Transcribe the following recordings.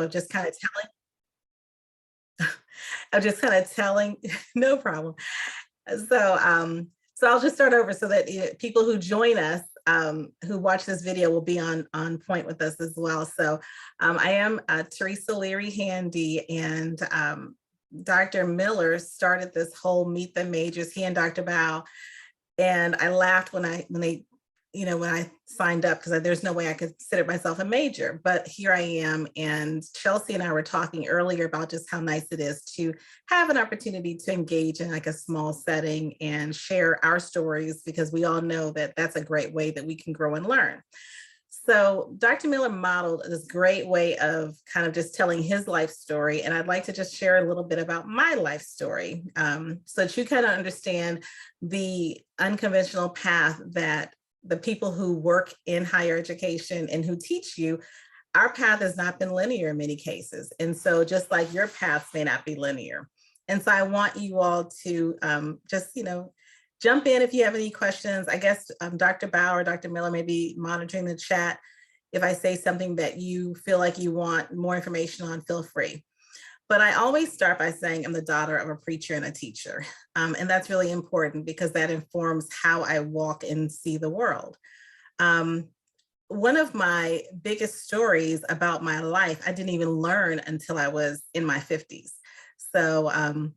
of just kind of telling, no problem. So I'll just start over so that people who join us, who watch this video will be on point with us as well. So I am Teresa Leary Handy, and Dr. Miller started this whole Meet the Majors, he and Dr. Bao. And I laughed when I signed up, because there's no way I could consider myself a major, but here I am. And Chelsea and I were talking earlier about just how nice it is to have an opportunity to engage in like a small setting and share our stories, because we all know that that's a great way that we can grow and learn. So Dr. Miller modeled this great way of kind of just telling his life story. And I'd like to just share a little bit about my life story, so that you kind of understand the unconventional path that the people who work in higher education and who teach you, our path has not been linear in many cases. And so just like your paths may not be linear. And so I want you all to just, jump in if you have any questions. I guess Dr. Bauer, Dr. Miller may be monitoring the chat. If I say something that you feel like you want more information on, feel free. But I always start by saying I'm the daughter of a preacher and a teacher. And that's really important because that informs how I walk and see the world. One of my biggest stories about my life, I didn't even learn until I was in my 50s. So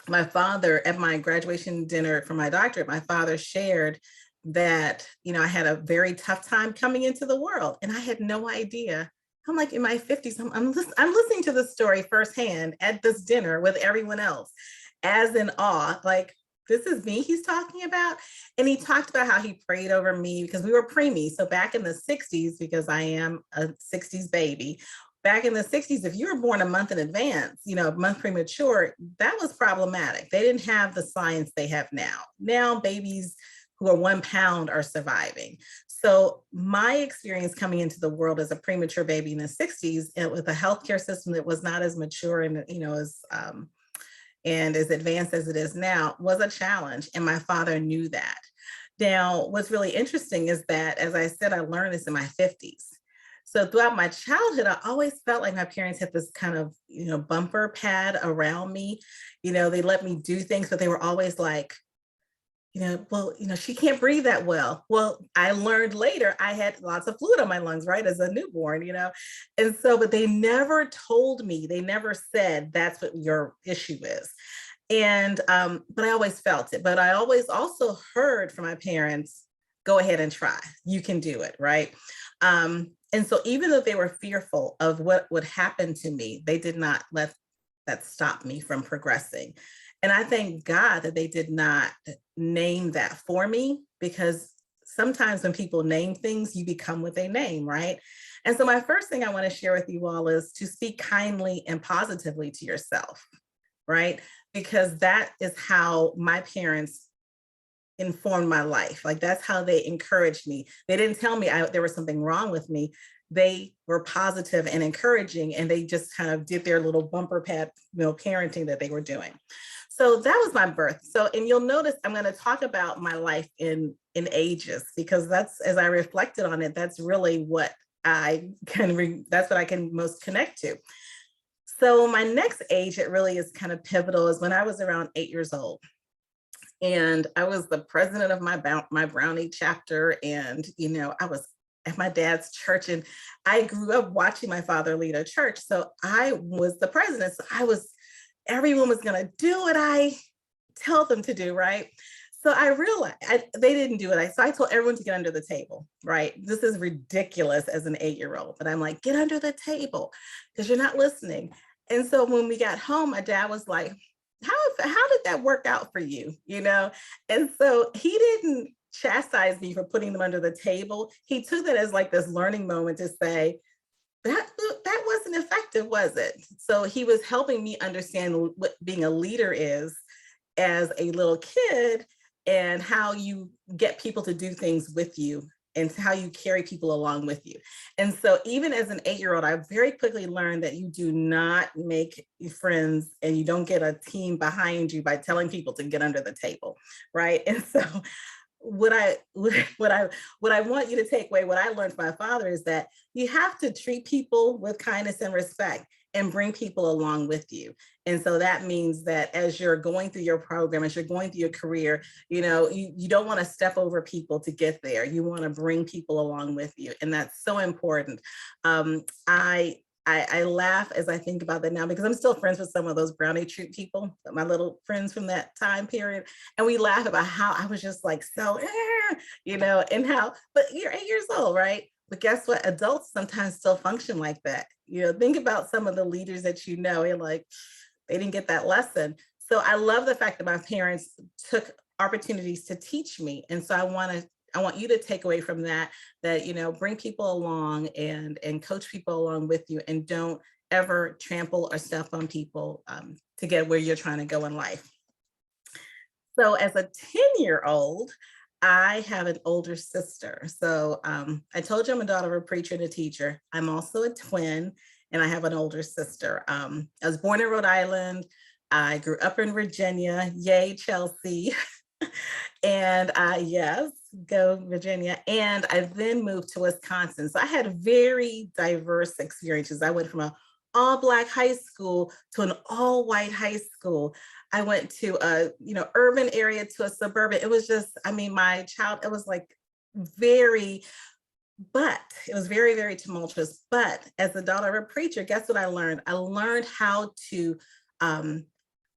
my father, at my graduation dinner for my doctorate, my father shared that, I had a very tough time coming into the world, and I had no idea. I'm like in my 50s, I'm listening to the story firsthand at this dinner with everyone else, as in awe, like, this is me he's talking about. And he talked about how he prayed over me because we were preemie. So back in the 60s, because I am a 60s baby, back in the 60s, if you were born a month in advance, a month premature, that was problematic. They didn't have the science they have now. Now babies who are 1 pound are surviving. So my experience coming into the world as a premature baby in the 60s, and with a healthcare system that was not as mature and as advanced as it is now, was a challenge. And my father knew that. Now, what's really interesting is that, as I said, I learned this in my 50s. So throughout my childhood, I always felt like my parents had this kind of, bumper pad around me. They let me do things, but they were always like, she can't breathe that well. Well, I learned later I had lots of fluid on my lungs, right, as a newborn, And so, but they never told me, they never said that's what your issue is. And, but I always felt it. But I always also heard from my parents, go ahead and try, you can do it, right? And so even though they were fearful of what would happen to me, they did not let that stop me from progressing. And I thank God that they did not name that for me, because sometimes when people name things, you become what they name, right? And so my first thing I want to share with you all is to speak kindly and positively to yourself, right? Because that is how my parents informed my life. Like, that's how they encouraged me. They didn't tell me there was something wrong with me. They were positive and encouraging, and they just kind of did their little bumper pad, parenting that they were doing. So that was my birth. So, and you'll notice I'm going to talk about my life in ages, because that's, as I reflected on it, that's really what that's what I can most connect to. So my next age, it really is kind of pivotal, is when I was around 8 years old. And I was the president of my Brownie chapter. And, I was at my dad's church, and I grew up watching my father lead a church. So I was the president. So everyone was going to do what I tell them to do, right? So I realized they didn't do it. So I told everyone to get under the table, right? This is ridiculous as an 8-year-old, but I'm like, get under the table because you're not listening. And so when we got home, my dad was like, how did that work out for you? And so he didn't chastise me for putting them under the table. He took that as like this learning moment to say, that wasn't effective, was it? So he was helping me understand what being a leader is as a little kid, and how you get people to do things with you, and how you carry people along with you. And so even as an 8-year-old, I very quickly learned that you do not make friends, and you don't get a team behind you by telling people to get under the table, right? And so what I what I want you to take away, what I learned from my father is that you have to treat people with kindness and respect and bring people along with you. And so that means that as you're going through your program, as you're going through your career, you don't want to step over people to get there. You want to bring people along with you. And that's so important. I laugh as I think about that now because I'm still friends with some of those brownie troop people, my little friends from that time period. And we laugh about how I was just like, so, and how, but you're 8 years old, right? But guess what? Adults sometimes still function like that. Think about some of the leaders that you're like, they didn't get that lesson. So I love the fact that my parents took opportunities to teach me. And so I want you to take away from that, bring people along and coach people along with you, and don't ever trample or step on people to get where you're trying to go in life. So as a 10-year-old, I have an older sister. So I told you I'm a daughter of a preacher and a teacher. I'm also a twin, and I have an older sister. I was born in Rhode Island. I grew up in Virginia. Yay, Chelsea. And yes, go Virginia. And I then moved to Wisconsin. So I had very diverse experiences. I went from an all Black high school to an all white high school. I went to a urban area to a suburban. It was just, it was like very, but it was very, very tumultuous. But as the daughter of a preacher, guess what I learned? I learned how to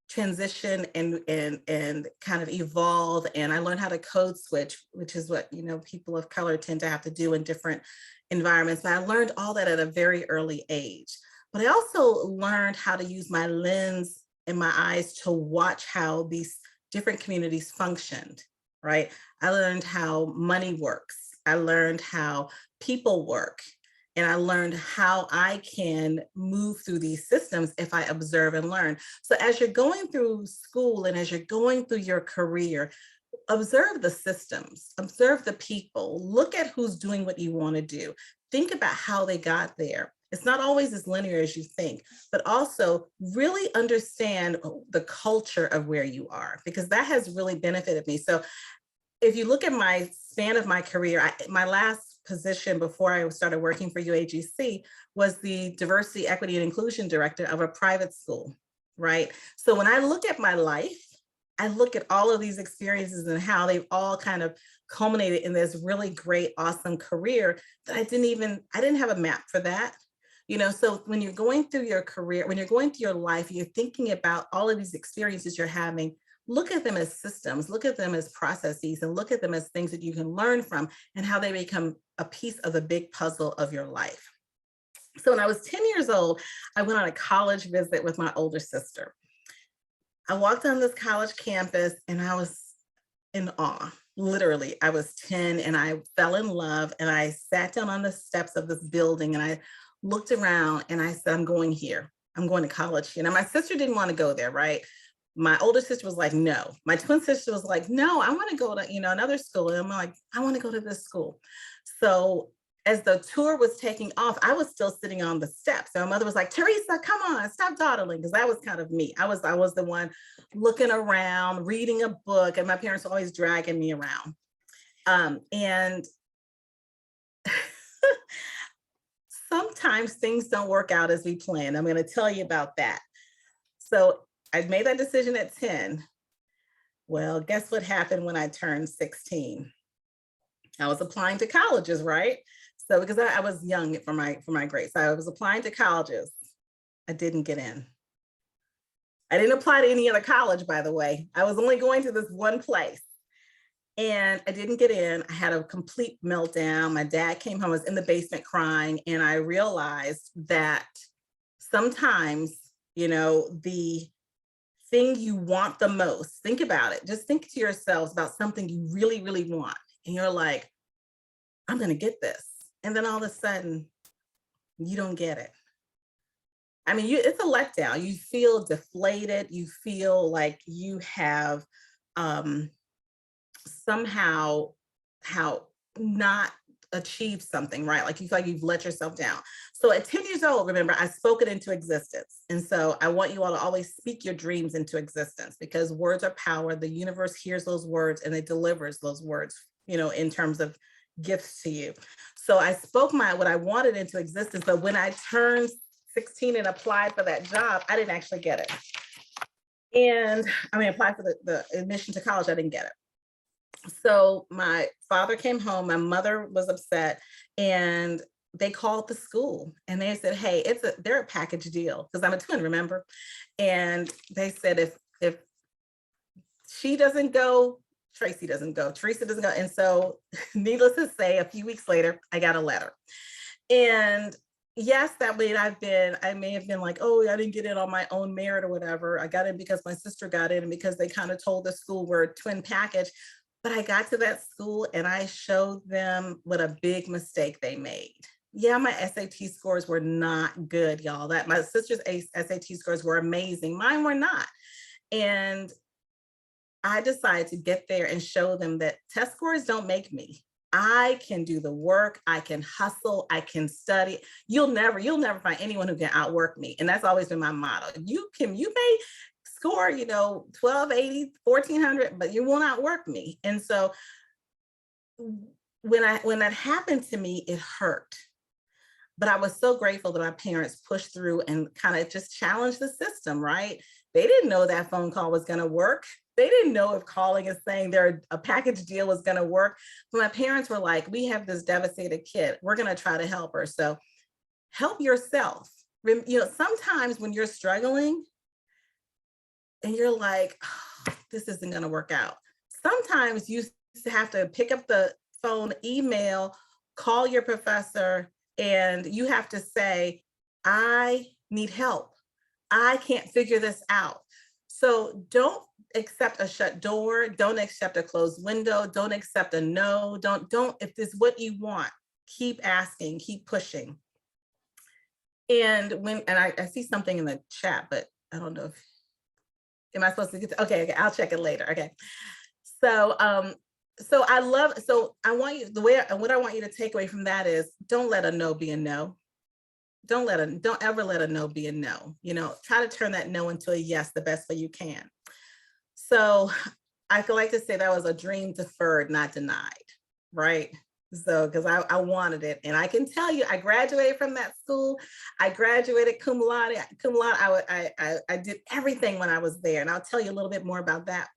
transition and kind of evolve. And I learned how to code switch, which is what people of color tend to have to do in different environments. But I learned all that at a very early age. But I also learned how to use my lens and my eyes to watch how these different communities functioned, right? I learned how money works. I learned how people work. And I learned how I can move through these systems if I observe and learn. So as you're going through school and as you're going through your career, observe the systems, observe the people, look at who's doing what you want to do. Think about how they got there. It's not always as linear as you think, but also really understand the culture of where you are, because that has really benefited me. So if you look at my span of my career, my last position before I started working for UAGC was the Diversity, Equity, and Inclusion Director of a private school, right? So when I look at my life, I look at all of these experiences and how they've all kind of culminated in this really great, awesome career that I didn't have a map for that. So when you're going through your career, when you're going through your life, you're thinking about all of these experiences you're having. Look at them as systems, look at them as processes, and look at them as things that you can learn from and how they become a piece of the big puzzle of your life. So when I was 10 years old, I went on a college visit with my older sister. I walked on this college campus and I was in awe. Literally, I was 10 and I fell in love, and I sat down on the steps of this building and I looked around and I said, I'm going here. I'm going to college here. Now, my sister didn't want to go there, right? My older sister was like, no. My twin sister was like, no, I want to go to, another school. And I'm like, I want to go to this school. So as the tour was taking off, I was still sitting on the steps. So my mother was like, Teresa, come on, stop dawdling. Because that was kind of me. I was the one looking around, reading a book, and my parents were always dragging me around. And sometimes things don't work out as we plan. I'm going to tell you about that. So I made that decision at 10. Well, guess what happened when I turned 16? I was applying to colleges, right? So because I was young for my grades, so I was applying to colleges. I didn't get in. I didn't apply to any other college, by the way. I was only going to this one place. And I didn't get in. I had a complete meltdown. My dad came home, I was in the basement crying, and I realized that sometimes, the thing you want the most, think about it. Just think to yourselves about something you really, really want. And you're like, I'm going to get this. And then all of a sudden, you don't get it. It's a letdown. You feel deflated. You feel like you have somehow not achieved something, right? Like you feel like you've let yourself down. So at 10 years old, remember, I spoke it into existence. And so I want you all to always speak your dreams into existence, because words are power. The universe hears those words and it delivers those words, in terms of gifts to you. So I spoke what I wanted into existence. But when I turned 16 and applied for that job, I didn't actually get it. And I mean, applied for the admission to college, I didn't get it. So my father came home, my mother was upset, and they called the school and they said, hey, they're a package deal, because I'm a twin, remember? And they said, if she doesn't go, Tracy doesn't go, Teresa doesn't go. And so needless to say, a few weeks later, I got a letter. And yes, that way I may have been like, oh, I didn't get in on my own merit or whatever. I got in because my sister got in and because they kind of told the school we're a twin package. But I got to that school and I showed them what a big mistake they made. Yeah, my SAT scores were not good, y'all. That my sister's SAT scores were amazing. Mine were not. And I decided to get there and show them that test scores don't make me. I can do the work. I can hustle. I can study. You'll never find anyone who can outwork me. And that's always been my motto. You may score, 1280, 1400, but you will not outwork me. And so when that happened to me, it hurt. But I was so grateful that my parents pushed through and kind of just challenged the system, right? They didn't know that phone call was going to work. They didn't know if calling and saying a package deal was going to work. But my parents were like, we have this devastated kid. We're going to try to help her. So help yourself. Sometimes when you're struggling and you're like, oh, this isn't going to work out. Sometimes you have to pick up the phone, email, call your professor, and you have to say, I need help. I can't figure this out. So don't accept a shut door. Don't accept a closed window. Don't accept a no. Don't, if this is what you want, keep asking, keep pushing. And I see something in the chat, but I don't know if, am I supposed to get to, okay, I'll check it later. Okay. So, what I want you to take away from that is, don't let a no be a no. Don't ever let a no be a no. Try to turn that no into a yes the best way you can. So I could like to say that was a dream deferred, not denied, right? So, because I wanted it, and I can tell you, I graduated from that school. I graduated cum laude. I did everything when I was there, and I'll tell you a little bit more about that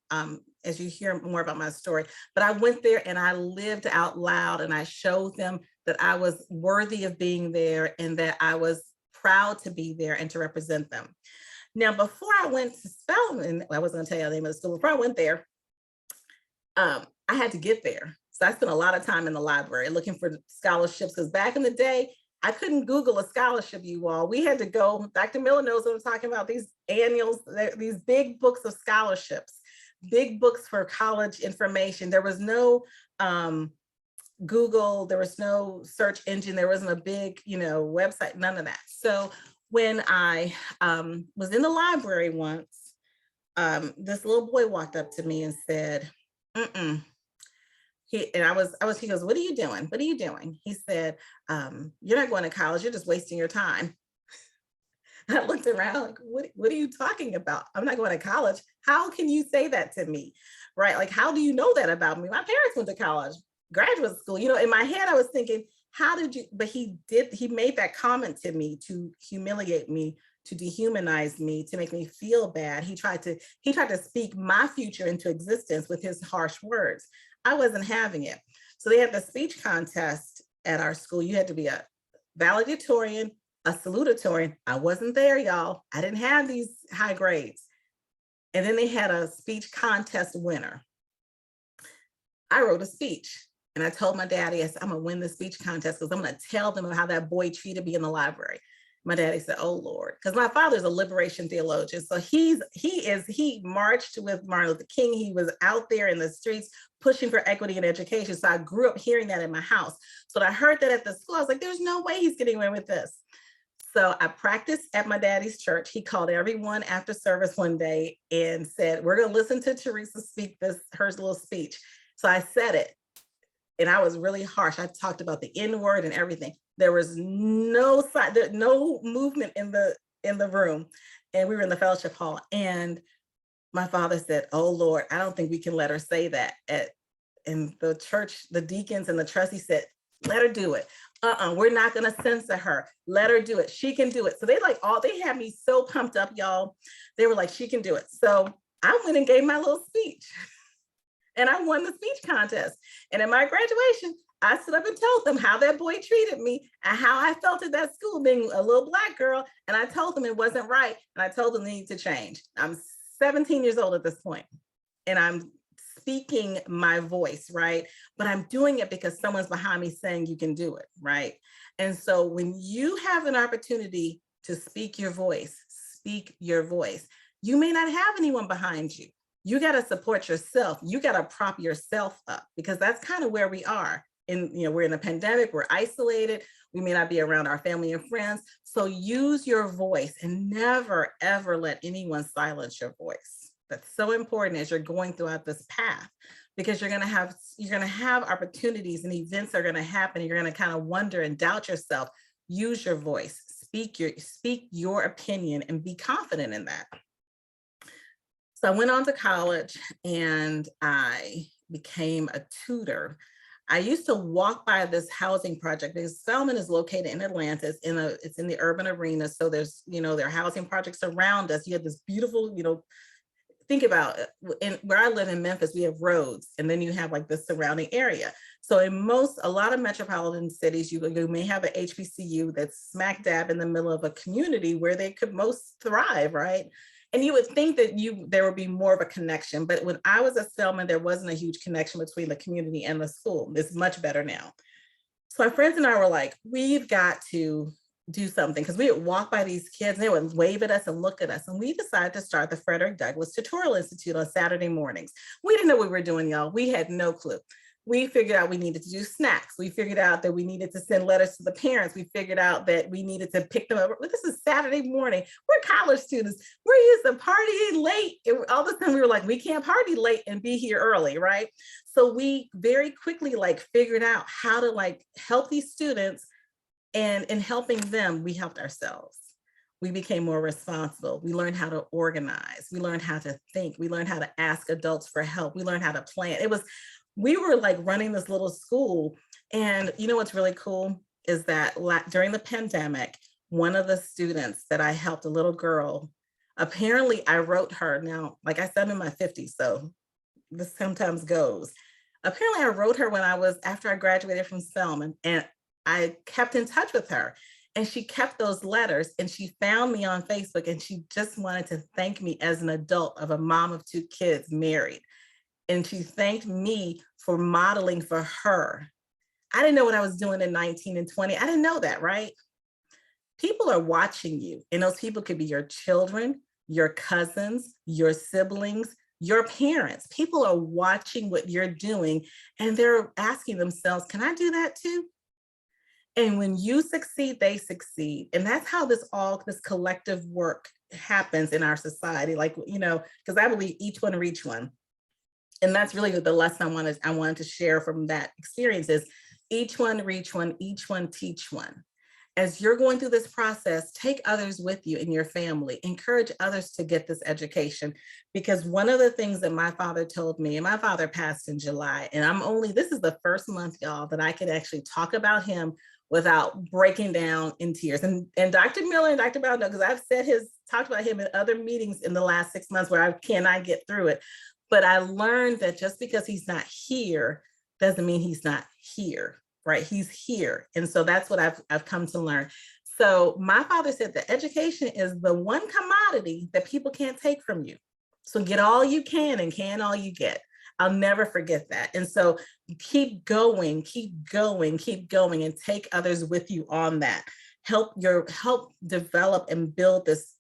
as you hear more about my story. But I went there and I lived out loud, and I showed them that I was worthy of being there and that I was proud to be there and to represent them. Now, before I went to Spelman, I was going to tell you the name of the school. Before I went there, I had to get there. So I spent a lot of time in the library looking for scholarships, because back in the day, I couldn't Google a scholarship, you all. We had to go, Dr. Miller knows what I'm talking about, these annuals, these big books of scholarships, big books for college information. There was no Google, there was no search engine, there wasn't a big, website, none of that. So when I was in the library once, this little boy walked up to me and said, he goes, what are you doing? What are you doing? He said, you're not going to college, you're just wasting your time. I looked around like, what are you talking about? I'm not going to college. How can you say that to me? Right? Like, how do you know that about me? My parents went to college, graduate school. In my head, I was thinking, how did you, but he made that comment to me to humiliate me, to dehumanize me, to make me feel bad. He tried to speak my future into existence with his harsh words. I wasn't having it. So they had the speech contest at our school. You had to be a valedictorian, a salutatorian. I wasn't there, y'all. I didn't have these high grades. And then they had a speech contest winner. I wrote a speech and I told my daddy, I said, I'm gonna win the speech contest because I'm gonna tell them how that boy treated me in the library. My daddy said, oh Lord, because my father's a liberation theologian. So he marched with Martin Luther King. He was out there in the streets pushing for equity in education. So I grew up hearing that in my house. So I heard that at the school. I was like, there's no way he's getting away with this. So I practiced at my daddy's church. He called everyone after service one day and said, we're gonna listen to Teresa speak her little speech. So I said it, and I was really harsh. I talked about the N word and everything. There was no sign, no movement in the room. And we were in the fellowship hall. And my father said, "Oh Lord, I don't think we can let her say that." In the church, the deacons and the trustees said, "Let her do it. We're not gonna censor her. Let her do it. She can do it." So they had me so pumped up, y'all. They were like, "She can do it." So I went and gave my little speech and I won the speech contest. And in my graduation, I stood up and told them how that boy treated me and how I felt at that school being a little Black girl. And I told them it wasn't right. And I told them they need to change. I'm 17 years old at this point, and I'm speaking my voice, right? But I'm doing it because someone's behind me saying you can do it, right? And so when you have an opportunity to speak your voice, speak your voice. You may not have anyone behind you. You got to support yourself. You got to prop yourself up, because that's kind of where we are. We're in a pandemic, we're isolated, we may not be around our family and friends. So use your voice and never, ever let anyone silence your voice. That's so important as you're going throughout this path, because you're going to have opportunities and events are going to happen. You're going to kind of wonder and doubt yourself. Use your voice, speak your opinion, and be confident in that. So I went on to college and I became a tutor. I used to walk by this housing project because Selman is located in Atlanta. It's in the urban arena. So there's, there are housing projects around us. You have this beautiful, think about it. Where I live in Memphis, we have roads, and then you have like the surrounding area. So a lot of metropolitan cities, you may have an HBCU that's smack dab in the middle of a community where they could most thrive, right? And you would think that there would be more of a connection. But when I was at Selman, there wasn't a huge connection between the community and the school. It's much better now. So my friends and I were like, we've got to do something, because we would walk by these kids and they would wave at us and look at us. And we decided to start the Frederick Douglass Tutorial Institute on Saturday mornings. We didn't know what we were doing, y'all. We had no clue. We figured out we needed to do snacks. We figured out that we needed to send letters to the parents. We figured out that we needed to pick them up. This is Saturday morning. We're college students. We're used to partying late. And all of a sudden we were like, we can't party late and be here early, right? So we very quickly figured out how to help these students. And in helping them, we helped ourselves. We became more responsible. We learned how to organize. We learned how to think. We learned how to ask adults for help. We learned how to plan. We were running this little school. And what's really cool is that during the pandemic, one of the students that I helped, a little girl, apparently I wrote her. Now, like I said, I'm in my 50s, so this sometimes goes. Apparently I wrote her after I graduated from Spelman, and I kept in touch with her, and she kept those letters, and she found me on Facebook, and she just wanted to thank me as an adult of a mom of 2 kids married. And she thanked me for modeling for her. I didn't know what I was doing in 19 and 20. I didn't know that, right? People are watching you, and those people could be your children, your cousins, your siblings, your parents. People are watching what you're doing, and they're asking themselves, can I do that too? And when you succeed, they succeed. And that's how this collective work happens in our society. Because I believe each one reach one. And that's really the lesson I wanted to share from that experience is each one reach one, each one teach one. As you're going through this process, take others with you in your family, encourage others to get this education. Because one of the things that my father told me, and my father passed in July, and this is the first month, y'all, that I could actually talk about him without breaking down in tears. And Dr. Miller and Dr. Brown know, because I've talked about him in other meetings in the last 6 months where I cannot get through it. But I learned that just because he's not here doesn't mean he's not here, right? He's here. And so that's what I've come to learn. So my father said that education is the one commodity that people can't take from you. So get all you can and can all you get. I'll never forget that. And so keep going, and take others with you on that. Help develop and build this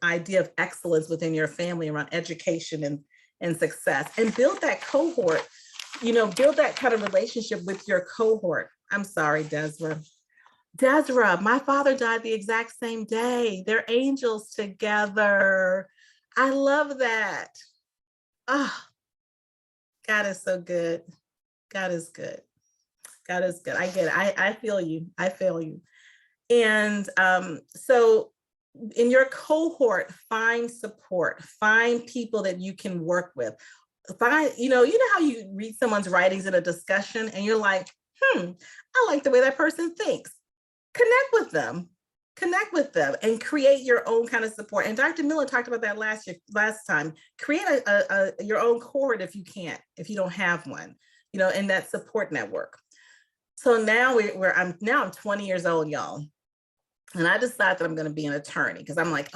idea of excellence within your family around education and success, and build that cohort, build that kind of relationship with your cohort. I'm sorry, Desra, my father died the exact same day. They're angels together. I love that. Oh, God is so good. God is good. God is good. I get it. I feel you. I feel you. And so in your cohort, find support, find people that you can work with. Find, you know how you read someone's writings in a discussion and you're like, I like the way that person thinks. Connect with them. Connect with them and create your own kind of support. And Dr. Miller talked about that last time. Create your own cohort if you can't, if you don't have one, in that support network. So now I'm 20 years old, y'all. And I decided that I'm going to be an attorney because I'm like,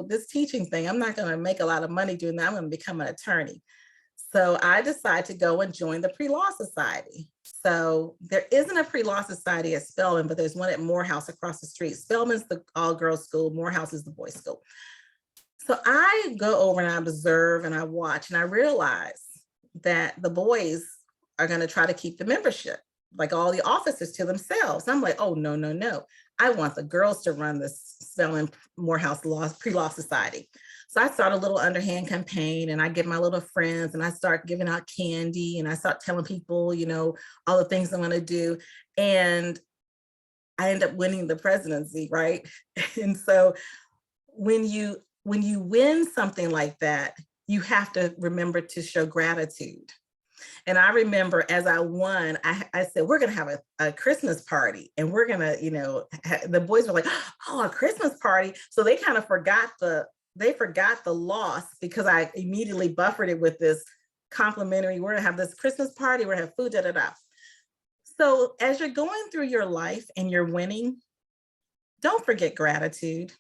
this teaching thing, I'm not going to make a lot of money doing that. I'm going to become an attorney. So I decided to go and join the Pre-Law Society. So there isn't a Pre-Law Society at Spelman, but there's one at Morehouse across the street. Spelman's the all-girls school, Morehouse is the boys' school. So I go over and I observe and I watch and I realize that the boys are going to try to keep the membership, like all the officers to themselves. I'm like, oh, no, no, no. I want the girls to run this Spelman Morehouse Pre-Law Society. So I start a little underhand campaign and I get my little friends and I start giving out candy and I start telling people, all the things I'm going to do. And I end up winning the presidency, right? And so when you win something like that, you have to remember to show gratitude. And I remember as I won, I said, we're going to have a Christmas party and we're going to, the boys were like, oh, a Christmas party. So they kind of forgot the loss because I immediately buffered it with this complimentary, we're going to have this Christmas party, we're going to have food, da, da, da. So as you're going through your life and you're winning, don't forget gratitude.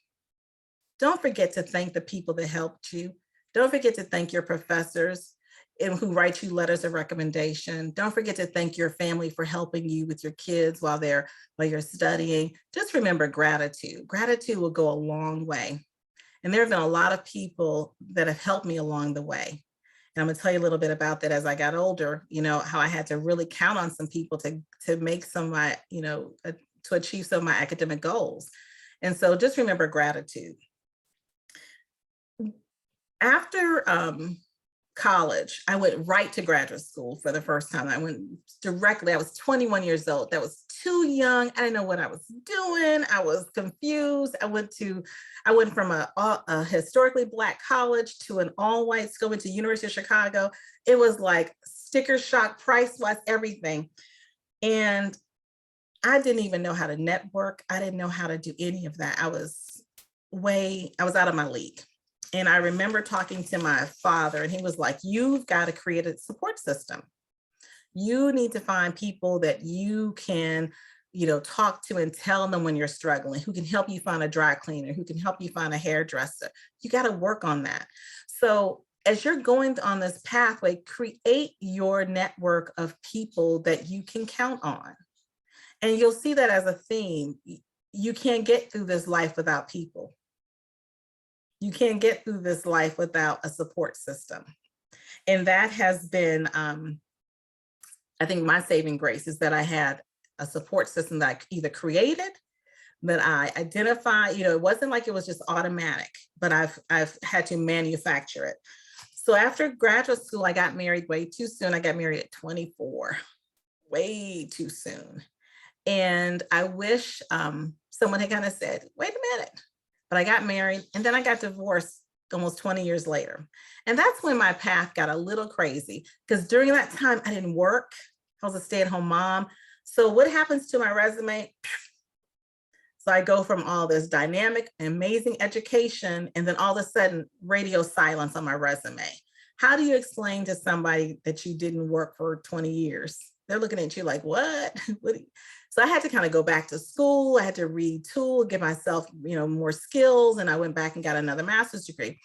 Don't forget to thank the people that helped you. Don't forget to thank your professors and who write you letters of recommendation. Don't forget to thank your family for helping you with your kids while you're studying. Just remember gratitude. Gratitude will go a long way. And there have been a lot of people that have helped me along the way. And I'm gonna tell you a little bit about that as I got older, how I had to really count on some people to make some of my, to achieve some of my academic goals. And so just remember gratitude. After college, I went right to graduate school for the first time. I went directly, I was 21 years old. That was too young. I didn't know what I was doing. I was confused. I went from a historically Black college to an all-white school, went to University of Chicago. It was like sticker shock, price-wise, everything. And I didn't even know how to network. I didn't know how to do any of that. I was out of my league. And I remember talking to my father and he was like, you've got to create a support system. You need to find people that you can, talk to and tell them when you're struggling, who can help you find a dry cleaner, who can help you find a hairdresser. You got to work on that. So as you're going on this pathway, create your network of people that you can count on. And you'll see that as a theme. You can't get through this life without people. You can't get through this life without a support system. And that has been, I think my saving grace is that I had a support system that I either created, that I identified, it wasn't like it was just automatic, but I've had to manufacture it. So after graduate school, I got married way too soon. I got married at 24, way too soon. And I wish someone had kind of said, wait a minute. But I got married and then I got divorced almost 20 years later. And that's when my path got a little crazy because during that time I didn't work. I was a stay-at-home mom. So what happens to my resume? So I go from all this dynamic, amazing education, and then all of a sudden radio silence on my resume. How do you explain to somebody that you didn't work for 20 years? They're looking at you like, what? So I had to kind of go back to school. I had to retool, give myself, more skills. And I went back and got another master's degree.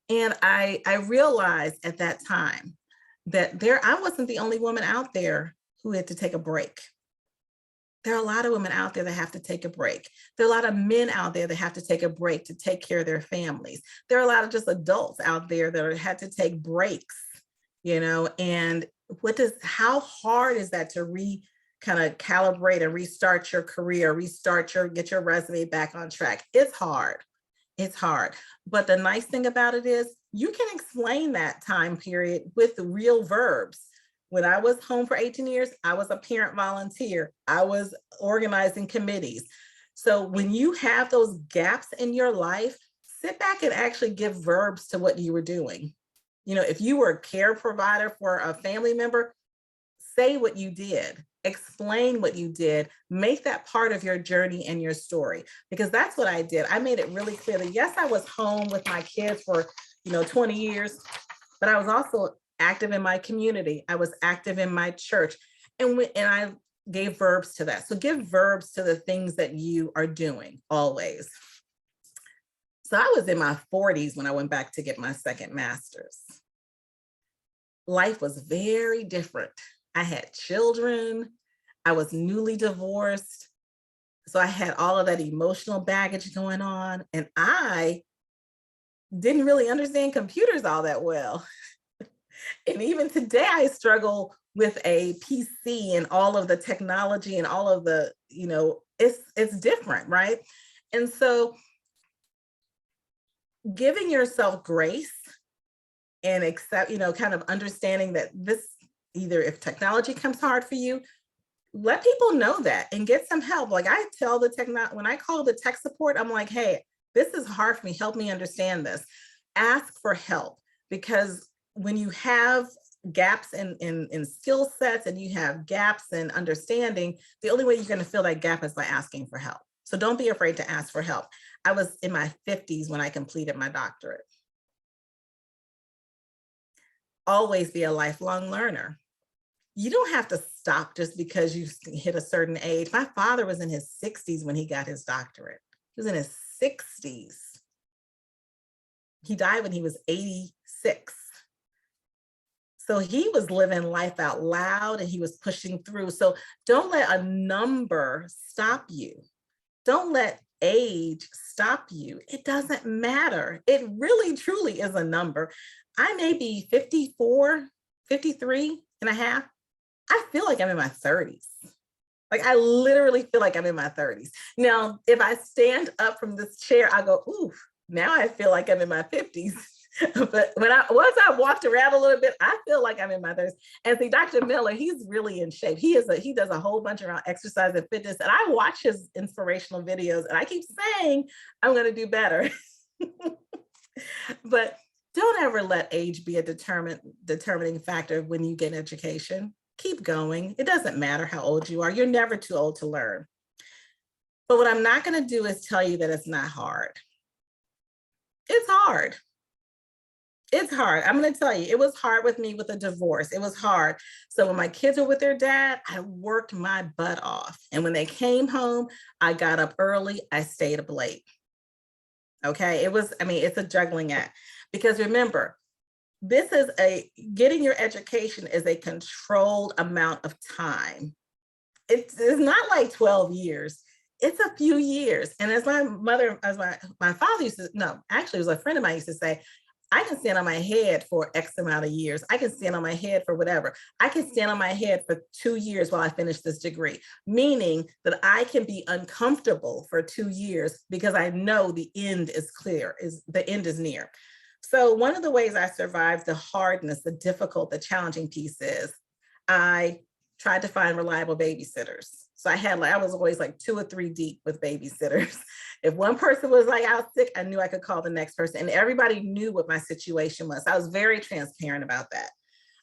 And I realized at that time that I wasn't the only woman out there who had to take a break. There are a lot of women out there that have to take a break. There are a lot of men out there that have to take a break to take care of their families. There are a lot of just adults out there that had to take breaks, and how hard is that to kind of calibrate and restart your career, get your resume back on track? It's hard. It's hard. But the nice thing about it is you can explain that time period with the real verbs. When I was home for 18 years, I was a parent volunteer. I was organizing committees. So when you have those gaps in your life, sit back and actually give verbs to what you were doing. You know, if you were a care provider for a family member, say what you did, explain what you did, make that part of your journey and your story, because that's what I did. I made it really clear that yes, I was home with my kids for, 20 years, but I was also active in my community. I was active in my church, and I gave verbs to that. So give verbs to the things that you are doing always. So I was in my 40s when I went back to get my second master's. Life was very different. I had children. I was newly divorced. So I had all of that emotional baggage going on, and I didn't really understand computers all that well. And even today, I struggle with a PC and all of the technology and all of the, it's different, right? And so giving yourself grace and accept, kind of understanding that this, either if technology comes hard for you, let people know that and get some help. Like I tell when I call the tech support, I'm like, hey, this is hard for me. Help me understand this. Ask for help, because when you have gaps in skill sets and you have gaps in understanding, the only way you're going to fill that gap is by asking for help. So don't be afraid to ask for help. I was in my 50s when I completed my doctorate. Always be a lifelong learner. You don't have to stop just because you hit a certain age. My father was in his 60s when he got his doctorate. He was in his 60s. He died when he was 86. So he was living life out loud and he was pushing through. So don't let a number stop you. Don't let age stop you. It doesn't matter. It really, truly is a number. I may be 54, 53 and a half. I feel like I'm in my 30s. Like I literally feel like I'm in my 30s. Now, if I stand up from this chair, I go, ooh, now I feel like I'm in my 50s. But once I walked around a little bit, I feel like I'm in my 30s. And see, Dr. Miller, he's really in shape. He does a whole bunch around exercise and fitness. And I watch his inspirational videos and I keep saying, I'm going to do better. But don't ever let age be a determining factor when you get education. Keep going. It doesn't matter how old you are. You're never too old to learn. But what I'm not going to do is tell you that it's not hard. It's hard. It's hard. I'm going to tell you, it was hard with me with a divorce. It was hard. So when my kids were with their dad, I worked my butt off. And when they came home, I got up early. I stayed up late. Okay. It's a juggling act, because remember, getting your education is a controlled amount of time. It's not like 12 years. It's a few years. And as my father used to, no, actually it was a friend of mine used to say, I can stand on my head for X amount of years. I can stand on my head for whatever. I can stand on my head for 2 years while I finish this degree, meaning that I can be uncomfortable for 2 years because I know the end is clear, the end is near. So one of the ways I survived the hardness, the difficult, the challenging piece is I tried to find reliable babysitters. So I was always like 2 or 3 deep with babysitters. If one person was like out sick, I knew I could call the next person, and everybody knew what my situation was. I was very transparent about that.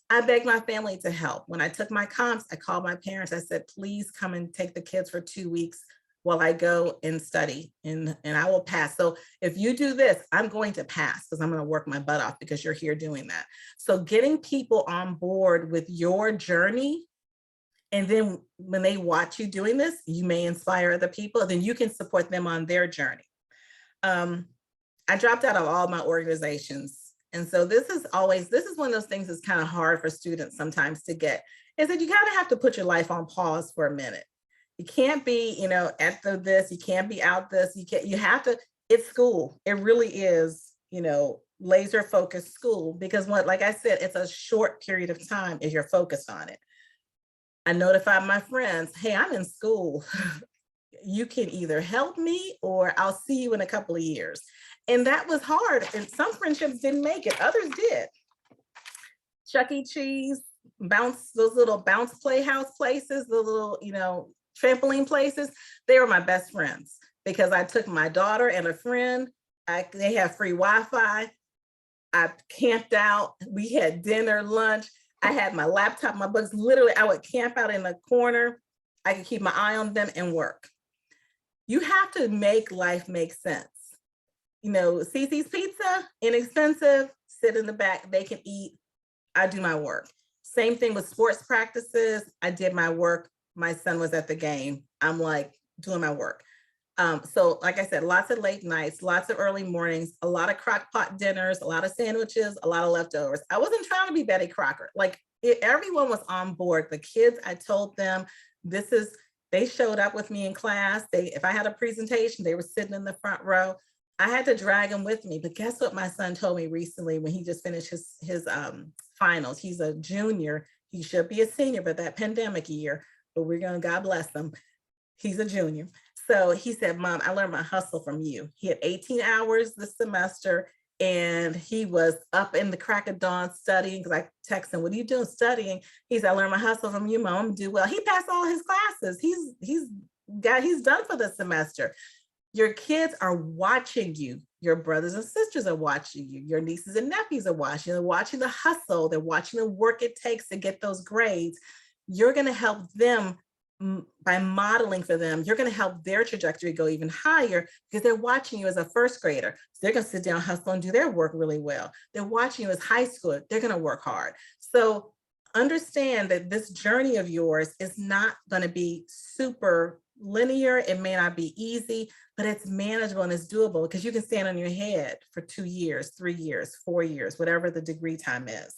I begged my family to help. When I took my comps, I called my parents. I said, please come and take the kids for 2 weeks while I go and study, and I will pass. So if you do this, I'm going to pass because I'm going to work my butt off because you're here doing that. So getting people on board with your journey, and then when they watch you doing this, you may inspire other people, then you can support them on their journey. I dropped out of all my organizations. And so this is one of those things that's kind of hard for students sometimes to get, is that you kind of have to put your life on pause for a minute. You can't be, at this, you can't be out this, it's school. It really is, laser focused school, because like I said, it's a short period of time if you're focused on it. I notified my friends, hey, I'm in school. You can either help me or I'll see you in a couple of years. And that was hard. And some friendships didn't make it, others did. Chuck E. Cheese, those little bounce playhouse places, the little, trampoline places, they were my best friends because I took my daughter and a friend. They have free Wi-Fi. I camped out. We had dinner, lunch. I had my laptop, my books. Literally, I would camp out in the corner. I could keep my eye on them and work. You have to make life make sense. Cece's Pizza, inexpensive, sit in the back, they can eat. I do my work. Same thing with sports practices. I did my work. My son was at the game. I'm like doing my work. So like I said, lots of late nights, lots of early mornings, a lot of crock pot dinners, a lot of sandwiches, a lot of leftovers. I wasn't trying to be Betty Crocker. Like everyone was on board. The kids, I told them, they showed up with me in class. If I had a presentation, they were sitting in the front row. I had to drag them with me. But guess what my son told me recently when he just finished his finals? He's a junior. He should be a senior, but that pandemic year, but God bless him. He's a junior. So he said, Mom, I learned my hustle from you. He had 18 hours this semester and he was up in the crack of dawn studying because I text him, what are you doing studying? He said, I learned my hustle from you, Mom. I'm do well. He passed all his classes. He's done for the semester. Your kids are watching you. Your brothers and sisters are watching you. Your nieces and nephews are watching. They're watching the hustle. They're watching the work it takes to get those grades. You're going to help them by modeling for them. You're going to help their trajectory go even higher because they're watching you as a first grader. So they're going to sit down, hustle, and do their work really well. They're watching you as high school. They're going to work hard. So understand that this journey of yours is not going to be super linear. It may not be easy, but it's manageable and it's doable because you can stand on your head for 2 years, 3 years, 4 years, whatever the degree time is.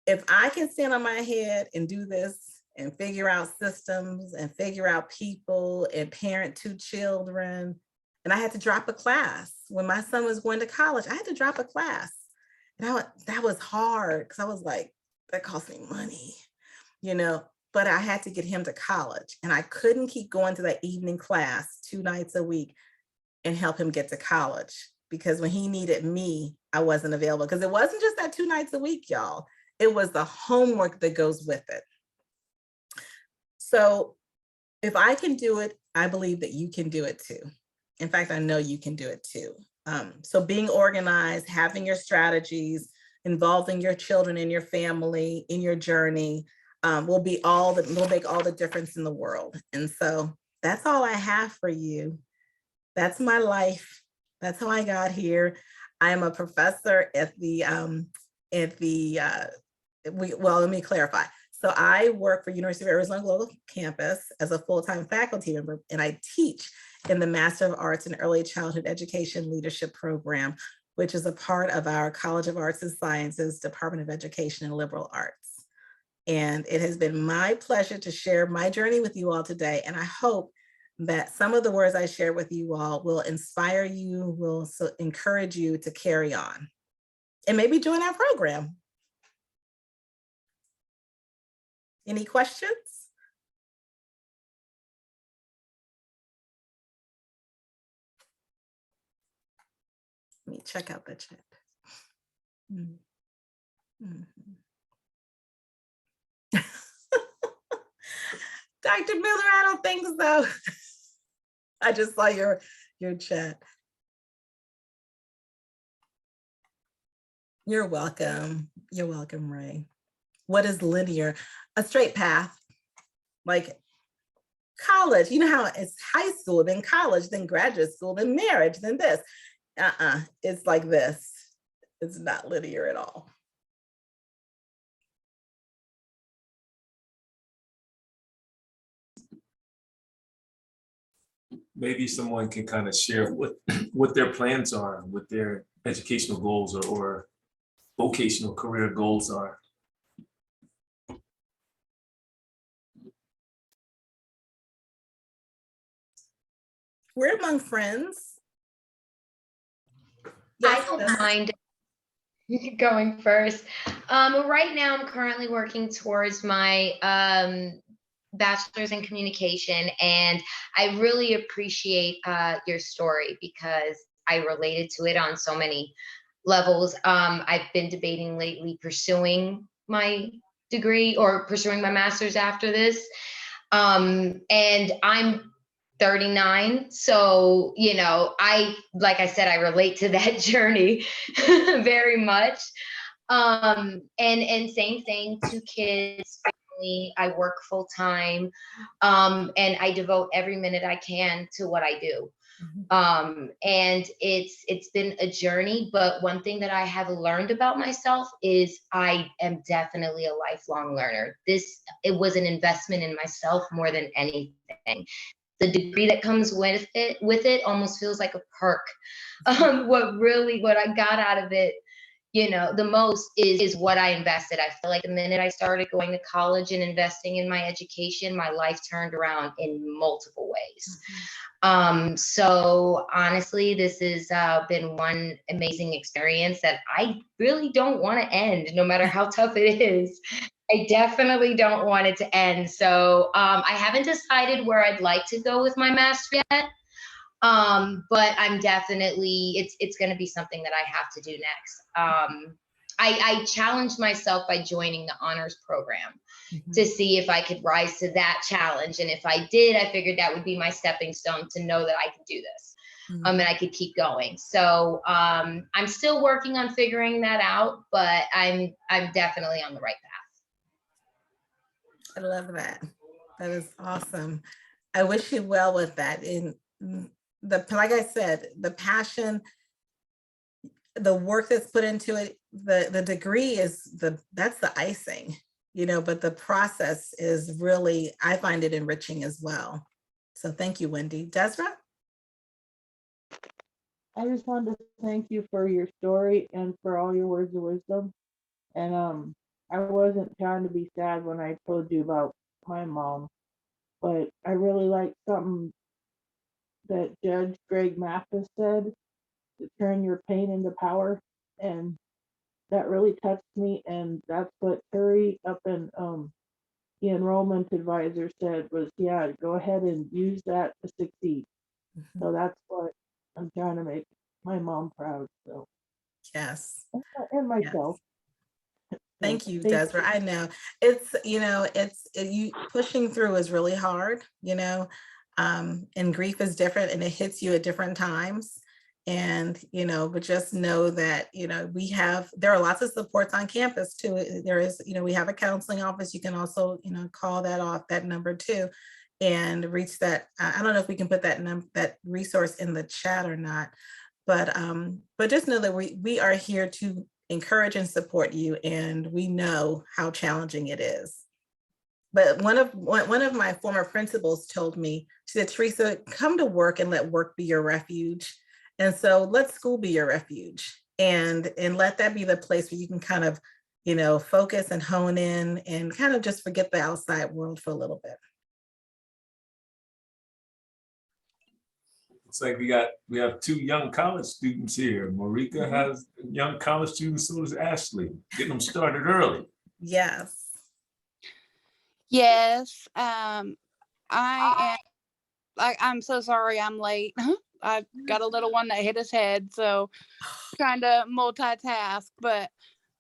If I can stand on my head and do this and figure out systems and figure out people and parent 2 children, and I had to drop a class when my son was going to college, I had to drop a class. And that was hard because I was like, that cost me money, but I had to get him to college and I couldn't keep going to that evening class 2 nights a week and help him get to college because when he needed me, I wasn't available because it wasn't just that 2 nights a week, y'all. It was the homework that goes with it. So if I can do it, I believe that you can do it too. In fact, I know you can do it too. So being organized, having your strategies, involving your children and your family in your journey will make all the difference in the world. And so that's all I have for you. That's my life. That's how I got here. I am a professor at let me clarify. So I work for University of Arizona Global Campus as a full-time faculty member, and I teach in the Master of Arts in Early Childhood Education Leadership Program, which is a part of our College of Arts and Sciences, Department of Education and Liberal Arts. And it has been my pleasure to share my journey with you all today. And I hope that some of the words I share with you all will inspire you, will encourage you to carry on and maybe join our program. Any questions? Let me check out the chat. Mm-hmm. Dr. Miller, I don't think so. I just saw your chat. You're welcome. You're welcome, Ray. What is linear? A straight path. Like college, you know how it's high school, then college, then graduate school, then marriage, then this. It's like this. It's not linear at all. Maybe someone can kind of share what their plans are, what their educational goals or vocational career goals are. We're among friends. Yes, I don't mind going first. Right now, I'm currently working towards my bachelor's in communication, and I really appreciate your story because I related to it on so many levels. I've been debating lately pursuing my degree or pursuing my master's after this. And I'm 39. So, like I said, I relate to that journey very much. And same thing, 2 kids, family, I work full time. And I devote every minute I can to what I do. Mhm. And it's been a journey, but one thing that I have learned about myself is I am definitely a lifelong learner. It was an investment in myself more than anything. The degree that comes with it almost feels like a perk. What I got out of it, the most is what I invested. I feel like the minute I started going to college and investing in my education, my life turned around in multiple ways. So honestly, this has been one amazing experience that I really don't want to end, no matter how tough it is. I definitely don't want it to end. So I haven't decided where I'd like to go with my master yet. But I'm definitely, it's going to be something that I have to do next. I challenged myself by joining the honors program Mhm. to see if I could rise to that challenge. And if I did, I figured that would be my stepping stone to know that I could do this. And I could keep going. So I'm still working on figuring that out, but I'm definitely on the right I love that. That is awesome. I wish you well with that. In like I said, the passion, the work that's put into it, the degree is that's the icing, but the process is really, I find it enriching as well. So thank you, Wendy. Desra? I just wanted to thank you for your story and for all your words of wisdom. And I wasn't trying to be sad when I told you about my mom, but I really like something that Judge Greg Mathis said, to turn your pain into power. And that really touched me. And that's what Terry up in the enrollment advisor said was, yeah, go ahead and use that to succeed. Mhm. So that's what I'm trying to make my mom proud. So, Yes. and Yes. myself. So Thank you, thank Desiree. I know you pushing through is really hard, and grief is different and it hits you at different times. And, but just know that, there are lots of supports on campus too. There is, we have a counseling office. You can also, call that number too, and reach that. I don't know if we can put that resource in the chat or not, but just know that we are here to encourage and support you, and we know how challenging it is. But one of my former principals told me, she said, Teresa, come to work and let work be your refuge. And so let school be your refuge, and let that be the place where you can kind of, focus and hone in and kind of just forget the outside world for a little bit. It's like we have two young college students here. Marika has young college students, so does Ashley. Getting them started early. Yes. Yes. I'm so sorry I'm late. I've got a little one that hit his head, so trying to multitask, but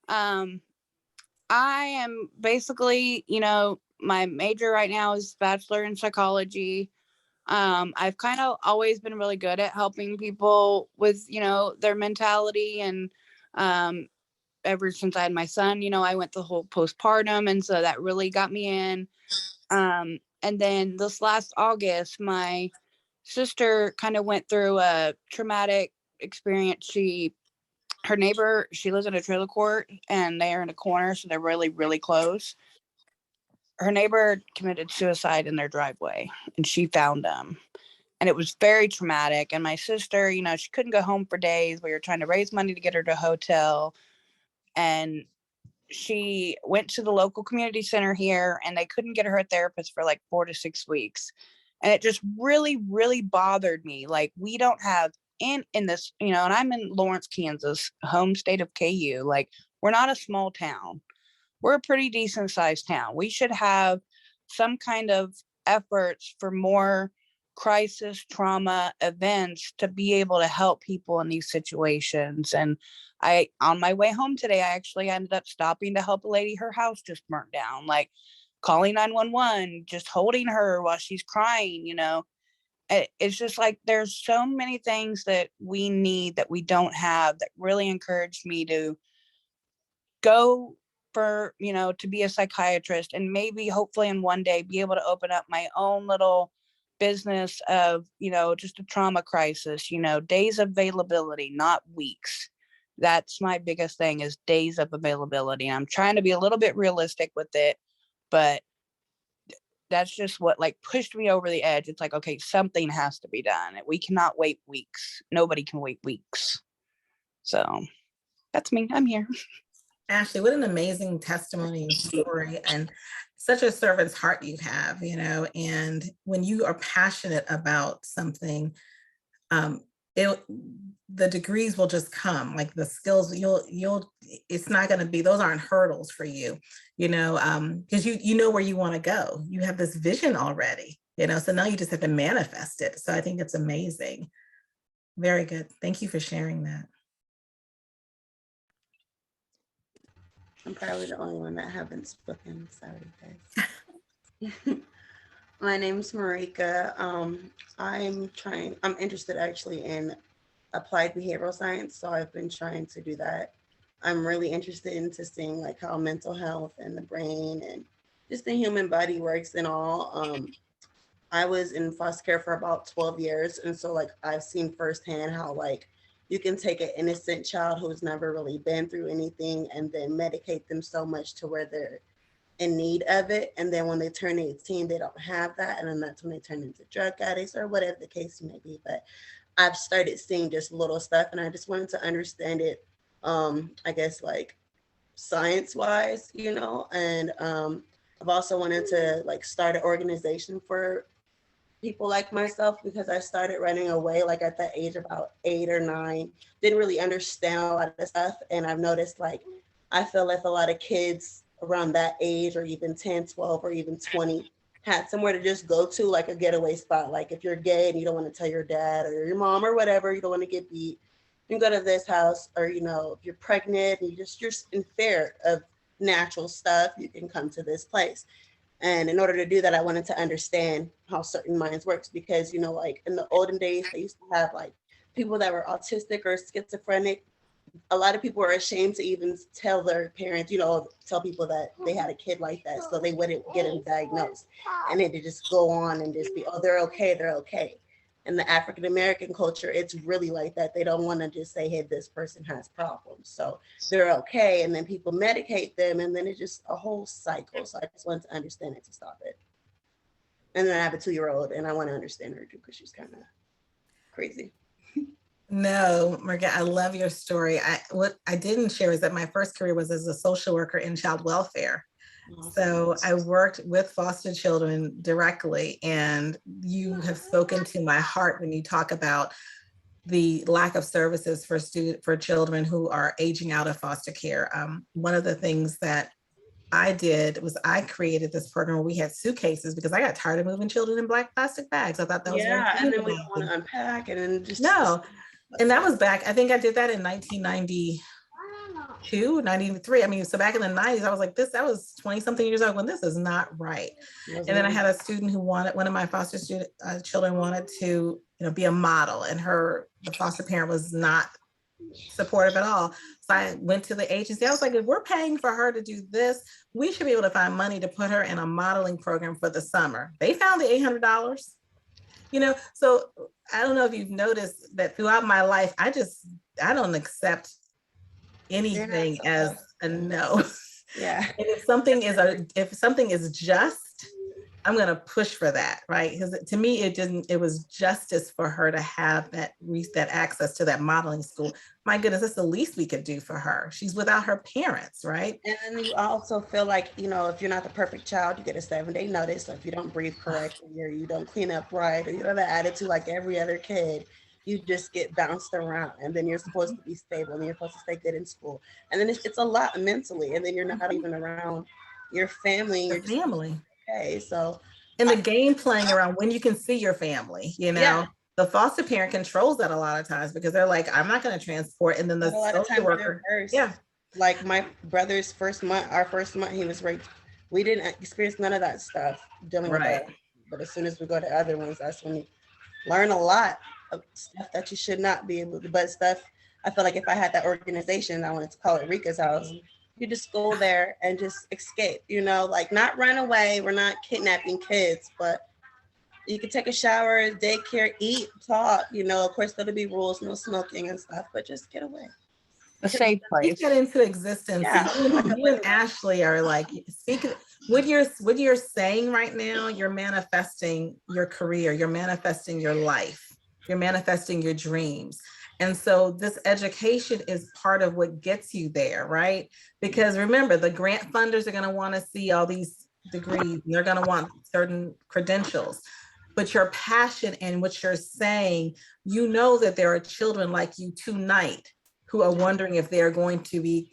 I am basically, my major right now is bachelor in psychology. I've kind of always been really good at helping people with, their mentality, and ever since I had my son, I went the whole postpartum, and so that really got me in. And then this last August, my sister kind of went through a traumatic experience. Her neighbor, she lives in a trailer court, and they are in a corner, so they're really, really close. Her neighbor committed suicide in their driveway, and she found them. And it was very traumatic. And my sister, she couldn't go home for days. We were trying to raise money to get her to a hotel. And she went to the local community center here, and they couldn't get her a therapist for like 4 to 6 weeks. And it just really, really bothered me. Like, we don't have in this, and I'm in Lawrence, Kansas, home state of KU. Like, we're not a small town. We're a pretty decent sized town. We should have some kind of efforts for more crisis trauma events to be able to help people in these situations. And on my way home today, I actually ended up stopping to help a lady. Her house just burnt down, like calling 911, just holding her while she's crying, it's just like there's so many things that we need that we don't have, that really encouraged me to go for, to be a psychiatrist, and maybe hopefully in one day be able to open up my own little business of, just a trauma crisis, days of availability, not weeks. That's my biggest thing, is days of availability. I'm trying to be a little bit realistic with it, but that's just what like pushed me over the edge. It's like, okay, something has to be done. We cannot wait weeks. Nobody can wait weeks. So that's me. I'm here. Ashley, what an amazing testimony and story, and such a servant's heart you have, and when you are passionate about something, the degrees will just come, like the skills, it's not going to be, those aren't hurdles for you, because you know where you want to go. You have this vision already, so now you just have to manifest it. So I think it's amazing. Very good. Thank you for sharing that. I'm probably the only one that haven't spoken. Sorry, guys. My name's Marika. I'm interested actually in applied behavioral science, so I've been trying to do that. I'm really interested into seeing like how mental health and the brain and just the human body works and all. I was in foster care for about 12 years, and so like I've seen firsthand how like you can take an innocent child who's never really been through anything and then medicate them so much to where they're in need of it. And then when they turn 18, they don't have that. And then that's when they turn into drug addicts or whatever the case may be. But I've started seeing just little stuff, and I just wanted to understand it, I guess like science wise, and I've also wanted to like start an organization for people like myself, because I started running away like at the age of about 8 or 9, didn't really understand a lot of the stuff. And I've noticed like, I feel like a lot of kids around that age, or even 10, 12, or even 20, had somewhere to just go to, like a getaway spot. Like if you're gay and you don't want to tell your dad or your mom or whatever, you don't want to get beat, you can go to this house. Or, if you're pregnant and you're in fear of natural stuff, you can come to this place. And in order to do that, I wanted to understand how certain minds works, because, like in the olden days, they used to have like people that were autistic or schizophrenic. A lot of people are ashamed to even tell their parents, tell people that they had a kid like that, so they wouldn't get them diagnosed. And then they just go on and just be, oh, they're okay. In the African American culture, it's really like that. They don't want to just say, hey, this person has problems, so they're okay. And then people medicate them, and then it's just a whole cycle. So I just wanted to understand it to stop it. And then I have a 2-year-old, and I want to understand her too, because she's kind of crazy. No, Margaret, I love your story. What I didn't share is that my first career was as a social worker in child welfare. So I worked with foster children directly, and you have spoken to my heart when you talk about the lack of services for children who are aging out of foster care. One of the things that I did was I created this program where we had suitcases, because I got tired of moving children in black plastic bags. I thought that was and then we don't want to unpack, and then just no. And that was back, I think I did that in 1992, 93. I mean, so back in the 90s, I was like, that was 20 something years old when this is not right. And then I had a student who one of my foster children wanted to, be a model, and the foster parent was not supportive at all. So I went to the agency. I was like, if we're paying for her to do this, we should be able to find money to put her in a modeling program for the summer. They found the $800. So I don't know if you've noticed that throughout my life, I don't accept anything as a no. Yeah. And if something is just, I'm going to push for that, right? Because to me, it was justice for her to have that access to that modeling school. My goodness, that's the least we could do for her. She's without her parents, right? And then you also feel like, if you're not the perfect child, you get a 7-day notice. So if you don't breathe correctly, or you don't clean up right, or you have an attitude like every other kid, you just get bounced around. And then you're supposed to be stable, and you're supposed to stay good in school. And then it's a lot mentally. And then you're not even around your family. Your family. Okay, so And the game playing around when you can see your family, you know. Yeah. The foster parent controls that a lot of times because they're like, I'm not going to transport. And then the But a lot of social times they're worker, worse. yeah, Like my brother's first month, our first month, he was raped. We didn't experience none of that stuff dealing with right. that. But as soon as we go to other ones, that's when you learn a lot of stuff that you should not be able to. But stuff, I feel like if I had that organization, I wanted to call it Rika's house. You just go there and just escape, you know, like not run away. We're not kidnapping kids, but you can take a shower, daycare, eat, talk. You know, of course, there'll be rules, no smoking and stuff, but just get away. A safe Speak place. that into existence. Yeah. You and Ashley are like, speak what you're saying right now, you're manifesting your career, you're manifesting your life, you're manifesting your dreams. And so this education is part of what gets you there, right? Because remember, the grant funders are going to want to see all these degrees, and they're going to want certain credentials. But your passion and what you're saying, you know that there are children like you tonight who are wondering if they're going to be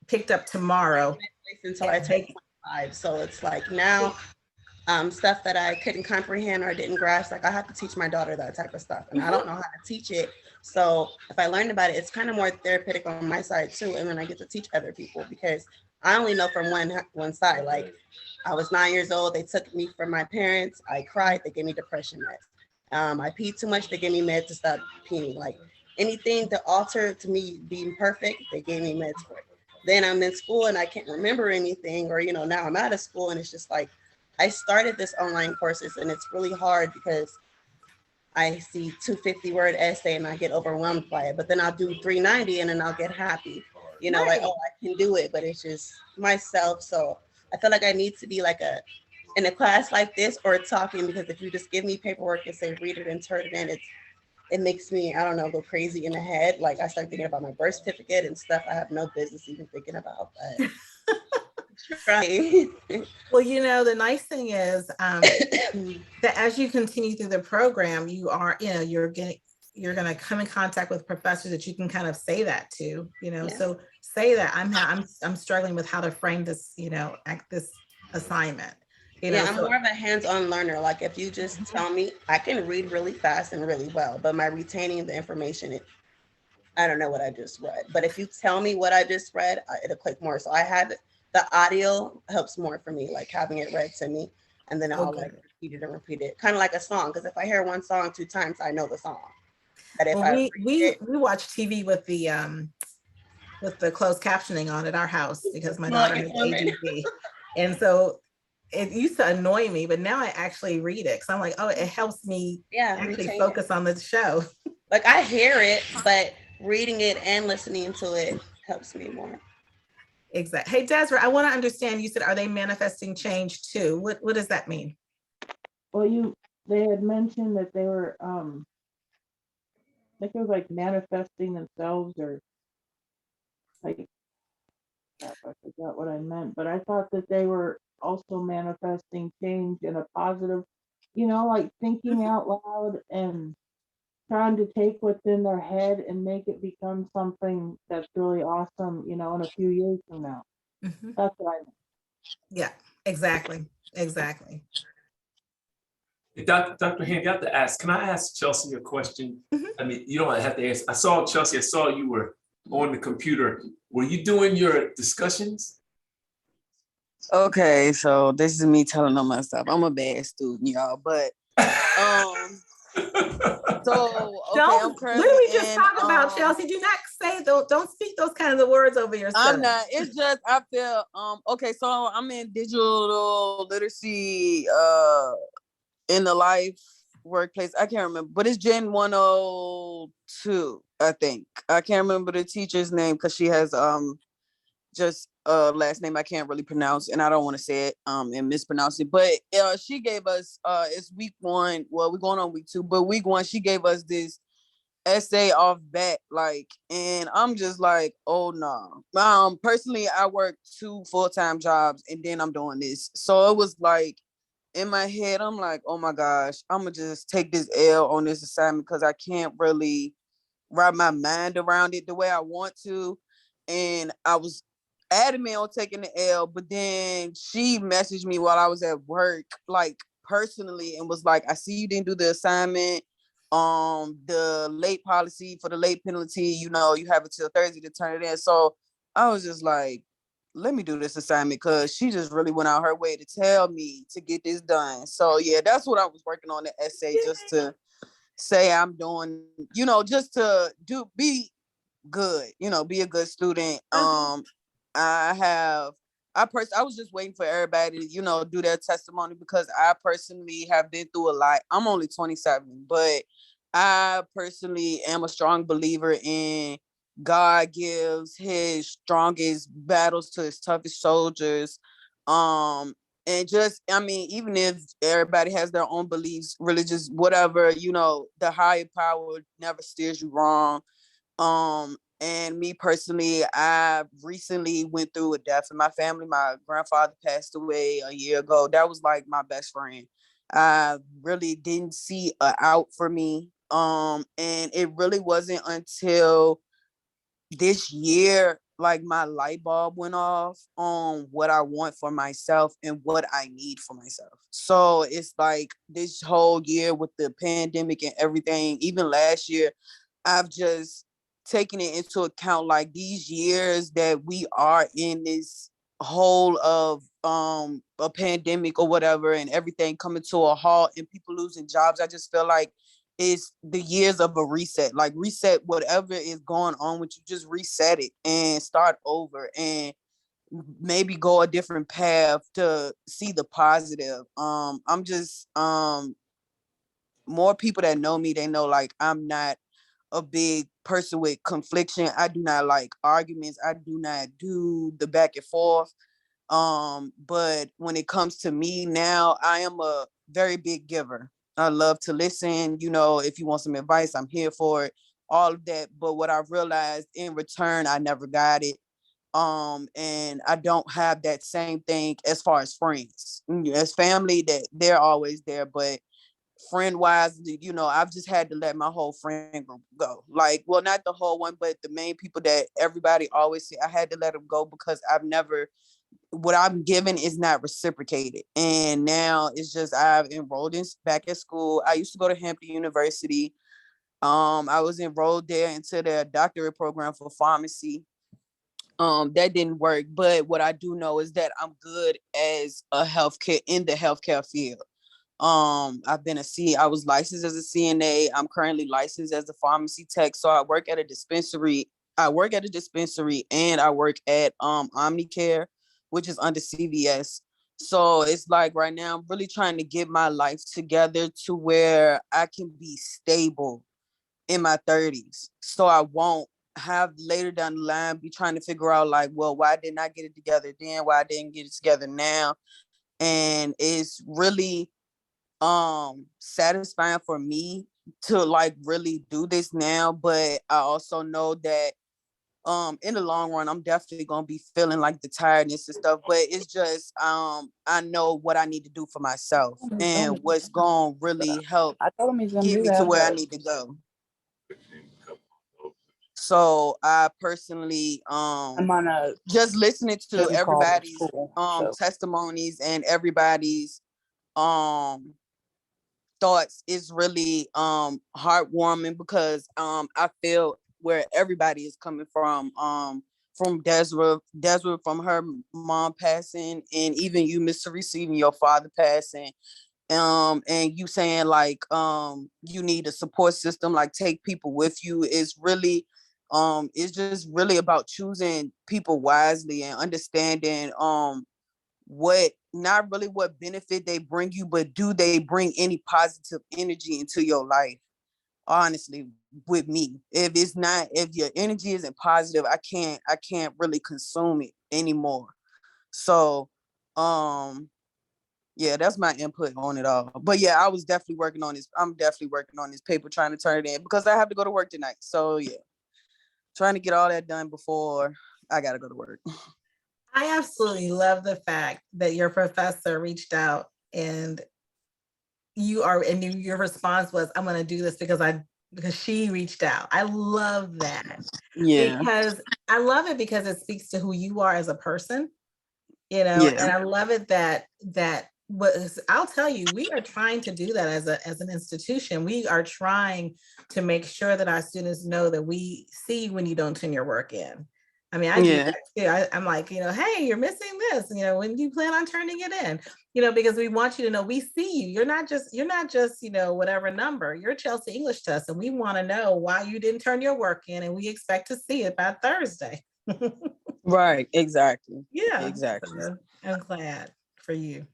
picked up tomorrow. Until I take 25. So it's like now stuff that I couldn't comprehend or didn't grasp, like I have to teach my daughter that type of stuff. And I don't know how to teach it. So if I learned about it, it's kind of more therapeutic on my side too. And then I get to teach other people because I only know from one side. Like I was 9 years old, they took me from my parents. I cried, they gave me depression meds. I peed too much, they gave me meds to stop peeing. Like anything to alter to me being perfect, they gave me meds for it. Then I'm in school and I can't remember anything, or now I'm out of school and it's just like I started this online courses and it's really hard because I see 250-word essay and I get overwhelmed by it. But then I'll do 390 and then I'll get happy. Right. Like, oh, I can do it, but it's just myself. So I feel like I need to be like in a class like this or talking, because if you just give me paperwork and say read it and turn it in, it makes me, I don't know, go crazy in the head. Like I start thinking about my birth certificate and stuff I have no business even thinking about. But try. Well, the nice thing is that as you continue through the program, you are, you're going to come in contact with professors that you can kind of say that to, Yes. So say that I'm struggling with how to frame this, this assignment. I'm more of a hands-on learner. Like if you just tell me, I can read really fast and really well, but my retaining the information, I don't know what I just read. But if you tell me what I just read, it'll click more. So I had the audio helps more for me, like having it read to me, and then I'll like repeat it, kind of like a song. Because if I hear one song 2 times, I know the song. But if we watch TV with the closed captioning on at our house because my daughter has ADD, and so it used to annoy me, but now I actually read it because I'm like, oh, it helps me actually focus on the show. Like I hear it, but reading it and listening to it helps me more. Exactly. Hey, Desiree, I want to understand. You said, are they manifesting change too? What does that mean? Well, they had mentioned that they were, I think it was like manifesting themselves, or like, I forgot what I meant, but I thought that they were also manifesting change in a positive, like thinking out loud and trying to take what's in their head and make it become something that's really awesome, in a few years from now. Mm-hmm. That's what I meant. Yeah, exactly. Dr. Hand, you have to ask, can I ask Chelsea a question? Mm-hmm. I mean, you don't have to ask. I saw you were on the computer. Were you doing your discussions? Okay, so this is me telling on myself. I'm a bad student, y'all, but so okay, don't literally just talk about Chelsea. Do not say don't speak those kinds of words over yourself. I'm not. It's just I feel okay. So I'm in digital literacy in the life workplace. I can't remember, but it's Gen 102. I think I can't remember the teacher's name because she has just last name I can't really pronounce and I don't want to say it and mispronounce it, but she gave us it's week 1, well we're going on week 2, but week 1 she gave us this essay off bat, like, and I'm just like, oh no. Personally I work 2 full-time jobs and then I'm doing this, so it was like in my head I'm like, oh my gosh, I'm gonna just take this L on this assignment because I can't really wrap my mind around it the way I want to. And I was adamant on taking the L, but then she messaged me while I was at work, like personally and was like, I see you didn't do the assignment. The late policy for the late penalty, you know, you have until Thursday to turn it in. So I was just like, let me do this assignment, because she just really went out her way to tell me to get this done. So yeah, that's what I was working on, the essay, just to say I'm doing, you know, just to be good, you know, be a good student. I was just waiting for everybody to, you know, do their testimony, because I personally have been through a lot. I'm only 27, but I personally am a strong believer in God gives his strongest battles to his toughest soldiers. And just, I mean, even if everybody has their own beliefs, religious, whatever, you know, the higher power never steers you wrong. And me personally, I recently went through a death in my family. My grandfather passed away a year ago. That was like my best friend. I really didn't see a out for me. And it really wasn't until this year, like, my light bulb went off on what I want for myself and what I need for myself. So it's like this whole year with the pandemic and everything, even last year, I've just taken it into account, like these years that we are in this whole of a pandemic or whatever, and everything coming to a halt and people losing jobs. I just feel like it's the years of a reset. Like, reset whatever is going on with you, just reset it and start over, and maybe go a different path to see the positive. I'm just more people that know me, they know, like, I'm not a big person with confliction. I do not like arguments. I do not do the back and forth. But when it comes to me now, I am a very big giver. I love to listen. You know, if you want some advice, I'm here for it. All of that. But what I realized in return, I never got it. And I don't have that same thing as far as friends. As family, that they're always there, but friend wise, you know, I've just had to let my whole friend group go. Like, well, not the whole one, but the main people that everybody always say, I had to let them go, because what I'm given is not reciprocated. And now it's just, I've enrolled in back at school. I used to go to Hampton University. I was enrolled there into their doctorate program for pharmacy. That didn't work, but what I do know is that I'm good as a healthcare in the healthcare field. I was licensed as a CNA. I'm currently licensed as a pharmacy tech. So I work at a dispensary. And I work at Omnicare, which is under CVS. So it's like right now I'm really trying to get my life together to where I can be stable in my 30s. So I won't have later down the line be trying to figure out, like, well, why didn't I get it together then? Why I didn't get it together now? And it's really satisfying for me to, like, really do this now. But I also know that in the long run, I'm definitely gonna be feeling like the tiredness and stuff. But it's just I know what I need to do for myself and what's gonna really help I told him he's gonna get do me to that, where I but need to go. So I personally I'm on a just listening to Zoom call at everybody's school. So testimonies and everybody's um thoughts is really heartwarming, because I feel where everybody is coming from Desiree from her mom passing, and even you, Mr. receiving your father passing, and you saying, like, you need a support system, like, take people with you. Is really it's just really about choosing people wisely and understanding what, not really what benefit they bring you, but do they bring any positive energy into your life. Honestly, with me, if your energy isn't positive, I can't really consume it anymore. So yeah, that's my input on it all. But yeah, I'm definitely working on this paper, trying to turn it in, because I have to go to work tonight. So yeah, trying to get all that done before I gotta go to work. I absolutely love the fact that your professor reached out and your response was, I'm going to do this because she reached out. I love that. Yeah. Because I love it because it speaks to who you are as a person, you know, Yeah. and I love it that I'll tell you, we are trying to do that as an institution. We are trying to make sure that our students know that we see when you don't turn your work in. I mean, I do Yeah. that too. I'm like, hey, you're missing this. When do you plan on turning it in? Because we want you to know we see you. You're not just, whatever number. You're Chelsea English test, and we want to know why you didn't turn your work in, and we expect to see it by Thursday. Right. Exactly. Yeah. Exactly. So I'm glad for you.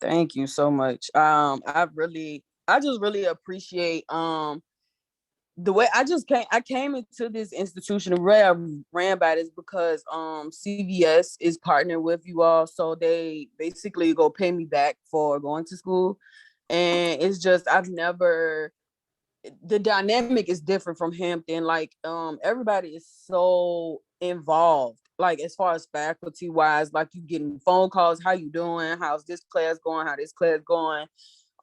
Thank you so much. I just really appreciate the way I came into this institution. The way I ran by this because CVS is partnered with you all, so they basically go pay me back for going to school. And it's just the dynamic is different from Hampton. Like everybody is so involved, like as far as faculty wise, like you getting phone calls, how you doing, how's this class going, how this class going,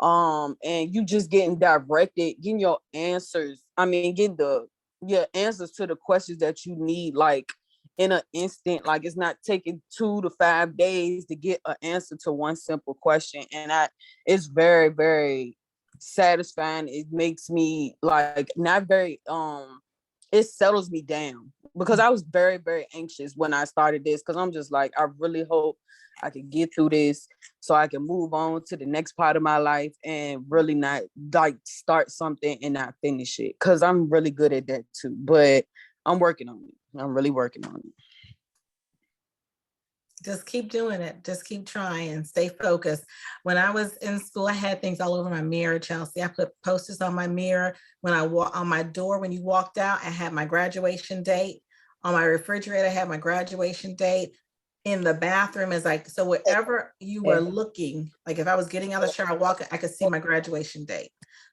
and you just getting directed, getting your answers, getting your answers to the questions that you need, like in an instant. Like it's not taking 2 to 5 days to get an answer to one simple question. And it's very, very satisfying. It makes me like not very it settles me down, because I was very, very anxious when I started this, because I'm just like, I really hope I can get through this so I can move on to the next part of my life and really not like start something and not finish it, because I'm really good at that too. But I'm working on it. I'm really working on it. Just keep doing it. Just keep trying. Stay focused. When I was in school, I had things all over my mirror, Chelsea. I put posters on my mirror. When I walk on my door, when you walked out, I had my graduation date. On my refrigerator, I had my graduation date. In the bathroom is like, so wherever you were looking, like if I was getting out of the shower, walking, I could see my graduation date.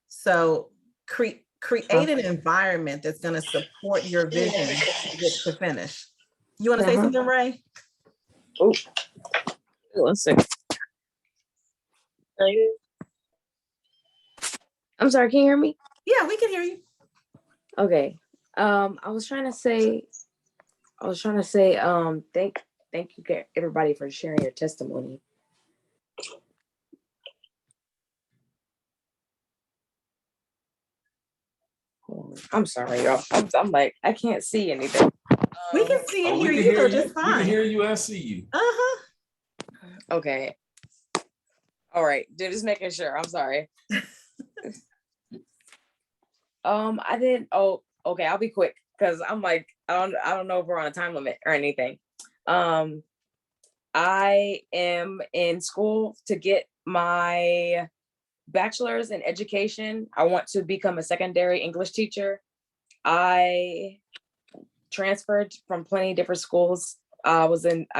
So create an environment that's going to support your vision to finish. You want to say something, Ray? Oh, 1 second. I'm sorry, can you hear me? Yeah, we can hear you. Okay. I was trying to say, thank you everybody for sharing your testimony. I'm sorry, y'all. I'm like, I can't see anything. We can see and hear we can you hear though, you. just We can fine. hear you and see you. Uh-huh. Okay. All right. Just making sure. I'm sorry. I didn't. Oh, okay. I'll be quick because I'm like, I don't know if we're on a time limit or anything. I am in school to get my bachelor's in education. I want to become a secondary English teacher. I transferred from plenty of different schools. I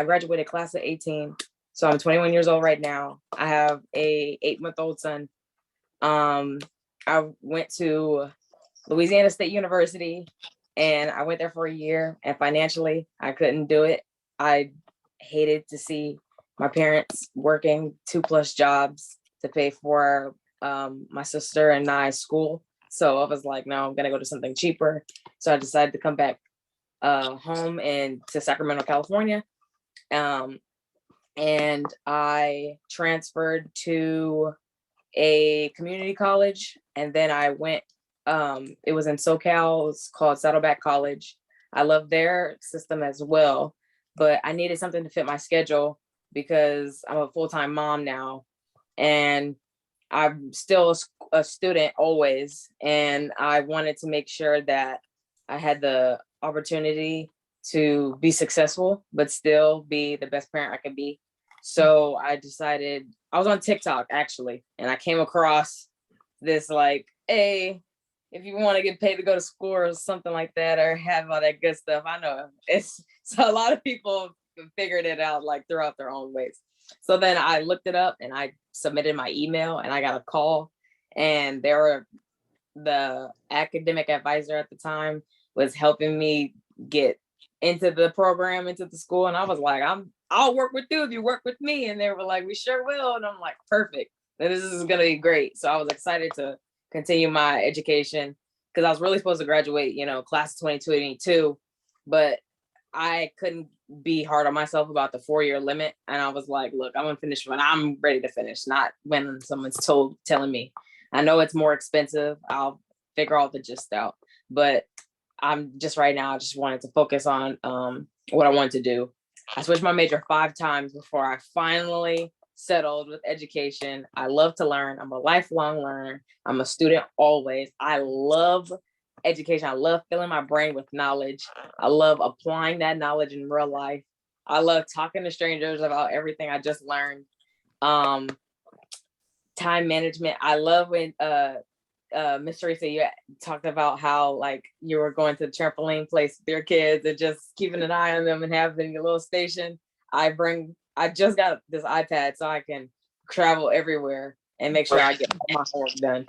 graduated class of 18. So I'm 21 years old right now. I have a 8-month-old son. I went to Louisiana State University and I went there for a year, and financially I couldn't do it. I hated to see my parents working 2+ jobs to pay for my sister and I's school. So I was like, no, I'm gonna go to something cheaper. So I decided to come back home and to Sacramento, California. And I transferred to a community college, and then I went, it was in SoCal, it's called Saddleback College. I love their system as well, but I needed something to fit my schedule because I'm a full-time mom now, and I'm still a student always, and I wanted to make sure that I had the opportunity to be successful, but still be the best parent I could be. So I decided, I was on TikTok actually, and I came across this like, hey, if you want to get paid to go to school or something like that, or have all that good stuff. I know it's, so a lot of people figured it out like throughout their own ways. So then I looked it up and I submitted my email and I got a call, and the academic advisor at the time was helping me get into the program, into the school. And I was like, I'll work with you if you work with me. And they were like, we sure will. And I'm like, perfect. This is going to be great. So I was excited to continue my education because I was really supposed to graduate, class of 2022, but I couldn't be hard on myself about the 4-year limit. And I was like, look, I'm gonna finish when I'm ready to finish, not when someone's telling me. I know it's more expensive. I'll figure all the gist out. But I'm just right now, I just wanted to focus on what I wanted to do. I switched my major 5 times before I finally settled with education. I love to learn. I'm a lifelong learner. I'm a student always. I love education. I love filling my brain with knowledge. I love applying that knowledge in real life. I love talking to strangers about everything I just learned. Time management. I love when Miss Teresa, you talked about how like you were going to the trampoline place with your kids and just keeping an eye on them and having a little station. I just got this iPad so I can travel everywhere and make sure I get my homework done.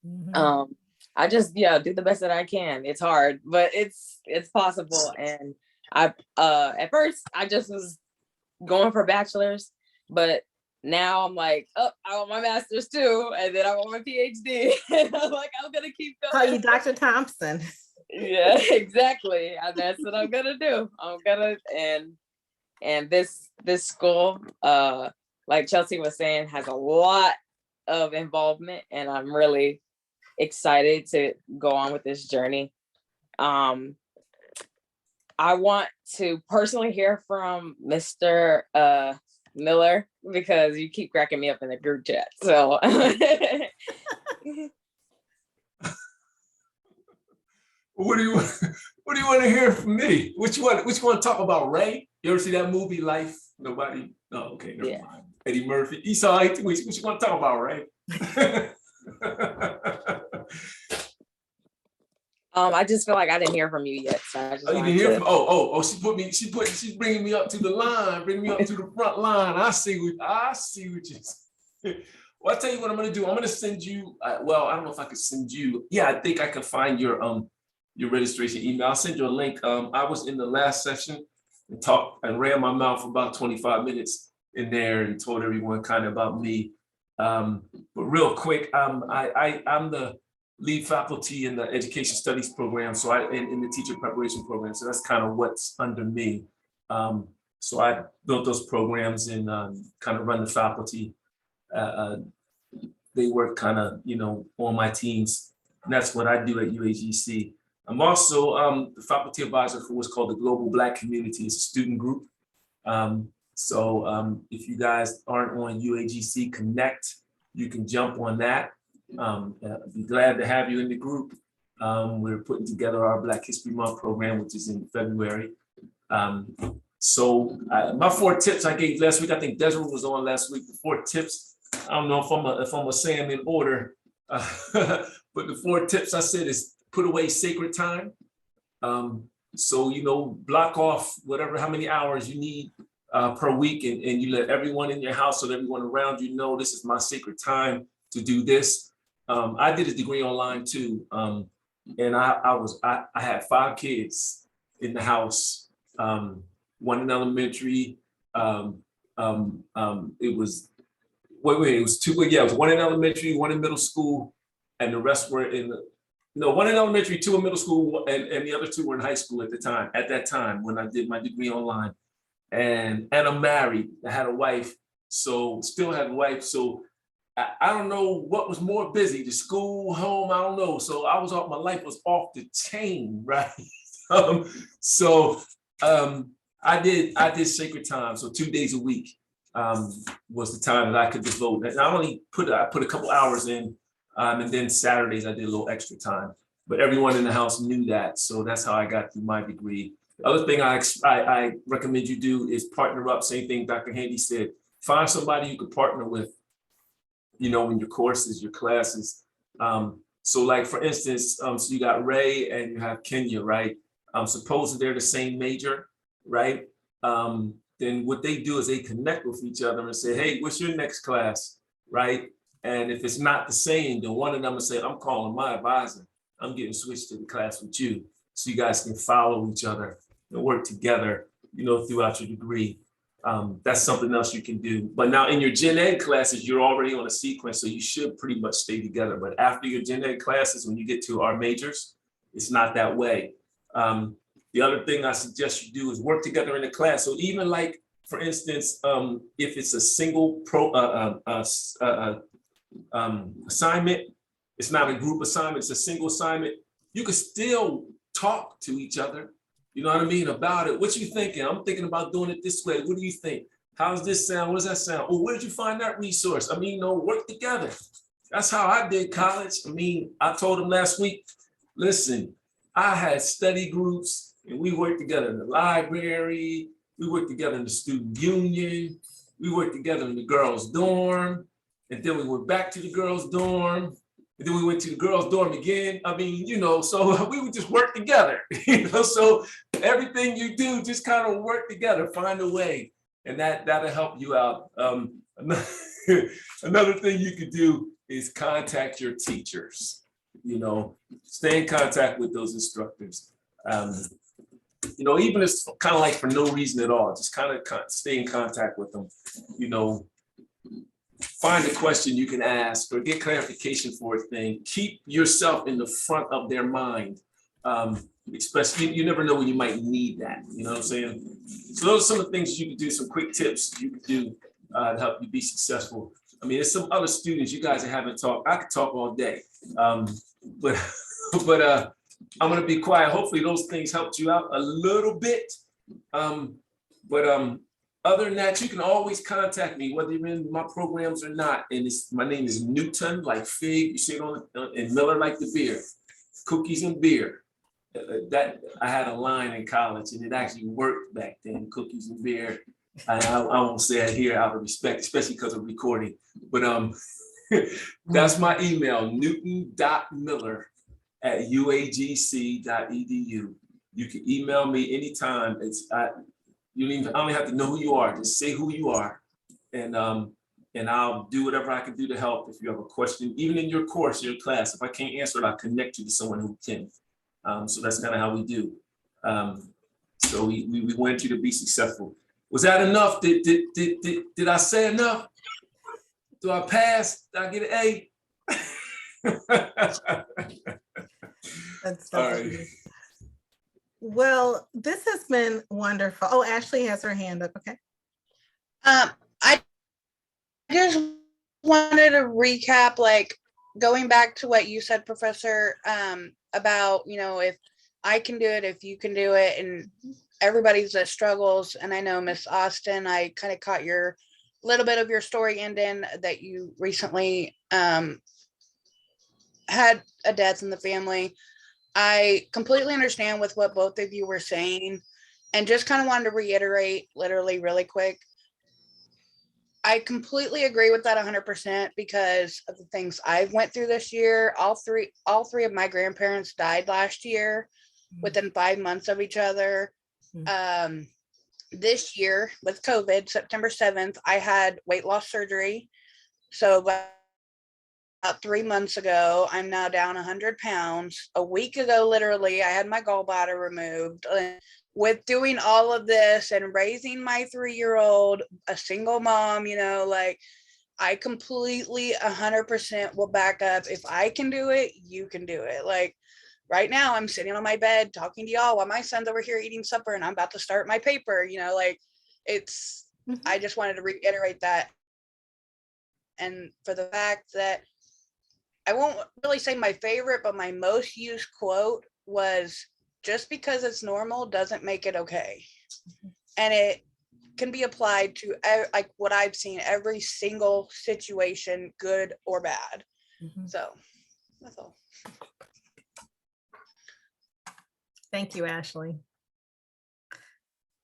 Mhm. I just do the best that I can. It's hard, but it's possible. And I at first I just was going for bachelor's, but now I'm like, oh, I want my master's too, and then I want my PhD. And I'm like, I'm gonna keep Call you going. Dr. Thompson. Yeah, exactly. And that's what I'm gonna do. I'm gonna and this school, like Chelsea was saying, has a lot of involvement, and I'm really excited to go on with this journey. I want to personally hear from Mr. Miller because you keep cracking me up in the group chat. So What do you want to hear from me? Which one to talk about? Ray? You ever see that movie Life? Nobody? No, okay, never mind. Eddie Murphy. You saw it. What you want to talk about, Ray? I just feel like I didn't hear from you yet. So I just You didn't hear from she's bringing me up to the line, bringing me up to the front line. I see what you say. Well, I'll tell you what I'm gonna do. I'm gonna send you, well, I don't know if I could send you, yeah, I think I can find your registration email. I'll send you a link. I was in the last session and talked and ran my mouth for about 25 minutes in there and told everyone kind of about me. But real quick, I'm the lead faculty in the education studies program, so in the teacher preparation program. So that's kind of what's under me. So I built those programs and kind of run the faculty. They work kind of, on my teams. And that's what I do at UAGC. I'm also the faculty advisor for what's called the Global Black Community. It's a student group. So if you guys aren't on UAGC Connect, you can jump on that. I'd be glad to have you in the group. We're putting together our Black History Month program, which is in February. So my 4 tips I gave last week, I think Desiree was on last week. The 4 tips, I don't know if I'm saying them in order, but the 4 tips I said is put away sacred time. So, block off how many hours you need per week, and you let everyone in your house or everyone around you know this is my sacred time to do this. I did a degree online too, and I had 5 kids in the house, 1 in elementary. It was 2. Yeah, it was 1 in elementary, 1 in middle school, and the rest were no, 1 in elementary, 2 in middle school, and the other 2 were in high school at that time when I did my degree online. And I'm married. I had a wife, so still have a wife. So I don't know what was more busy, the school, home, I don't know. So my life was off the chain, right? I did sacred time. So 2 days a week was the time that I could devote. And I put a couple hours in, and then Saturdays I did a little extra time. But everyone in the house knew that. So that's how I got through my degree. The other thing I recommend you do is partner up. Same thing Dr. Handy said. Find somebody you could partner with, in your courses, your classes. So like, for instance, so you got Ray and you have Kenya, right? Suppose they're the same major, right? Then what they do is they connect with each other and say, hey, what's your next class, right? And if it's not the same, then one of them will say, I'm calling my advisor. I'm getting switched to the class with you. So you guys can follow each other and work together, throughout your degree. That's something else you can do. But now in your Gen Ed classes, you're already on a sequence, so you should pretty much stay together. But after your Gen Ed classes, when you get to our majors, it's not that way. The other thing I suggest you do is work together in the class. So even like, for instance, if it's a single assignment, it's not a group assignment, it's a single assignment, you can still talk to each other, you know what I mean, about it. What you thinking? I'm thinking about doing it this way. What do you think? How's this sound? What does that sound? Oh, where did you find that resource? I mean, work together. That's how I did college. I mean, I told them last week, listen, I had study groups and we worked together in the library. We worked together in the student union. We worked together in the girls' dorm. And then we went back to the girls' dorm. And then we went to the girls' dorm again. I mean, so we would just work together, so everything you do, just kind of work together, find a way. And that'll help you out. Another thing you could do is contact your teachers, stay in contact with those instructors. Even if it's kind of like for no reason at all, just kind of stay in contact with them, find a question you can ask or get clarification for a thing. Keep yourself in the front of their mind. Especially, you never know when you might need that, you know what I'm saying? So those are some of the things you can do, some quick tips you can do to help you be successful. I mean, there's some other students you guys that haven't talked. I could talk all day, but I'm gonna be quiet. Hopefully those things helped you out a little bit. Other than that, you can always contact me, whether you're in my programs or not. And my name is Newton, like fig, you see it on, and Miller, like the beer, cookies and beer. That I had a line in college and it actually worked back then, cookies and beer. I won't say it here out of respect, especially because of recording, but that's my email, newton.miller@uagc.edu. You can email me anytime. I don't even have to know who you are, just say who you are, and I'll do whatever I can do to help. If you have a question, even in your course, your class, if I can't answer it, I'll connect you to someone who can. So that's kind of how we do. So we want you to be successful. Was that enough? Did I say enough? Do I pass? Did I get an A? That's all right. Well, this has been wonderful. Oh, Ashley has her hand up. Okay. I just wanted to recap, like going back to what you said, Professor, about, if I can do it, if you can do it, and everybody's struggles. And I know Miss Austin, I kind of caught your little bit of your story ending that you recently had a death in the family. I completely understand with what both of you were saying, and just kind of wanted to reiterate literally really quick. I completely agree with that 100% because of the things I've went through this year. All three of my grandparents died last year within 5 months of each other. This year with COVID, September 7th, I had weight loss surgery. So about 3 months ago, I'm now down 100 pounds. A week ago, literally, I had my gallbladder removed. With doing all of this and raising my 3-year-old, a single mom, I completely 100% will back up. If I can do it, you can do it. Like right now, I'm sitting on my bed talking to y'all while my son's over here eating supper and I'm about to start my paper, I just wanted to reiterate that. And for the fact that I won't really say my favorite, but my most used quote was, just because it's normal doesn't make it okay. And it can be applied to, like what I've seen, every single situation, good or bad. So that's all. Thank you, Ashley.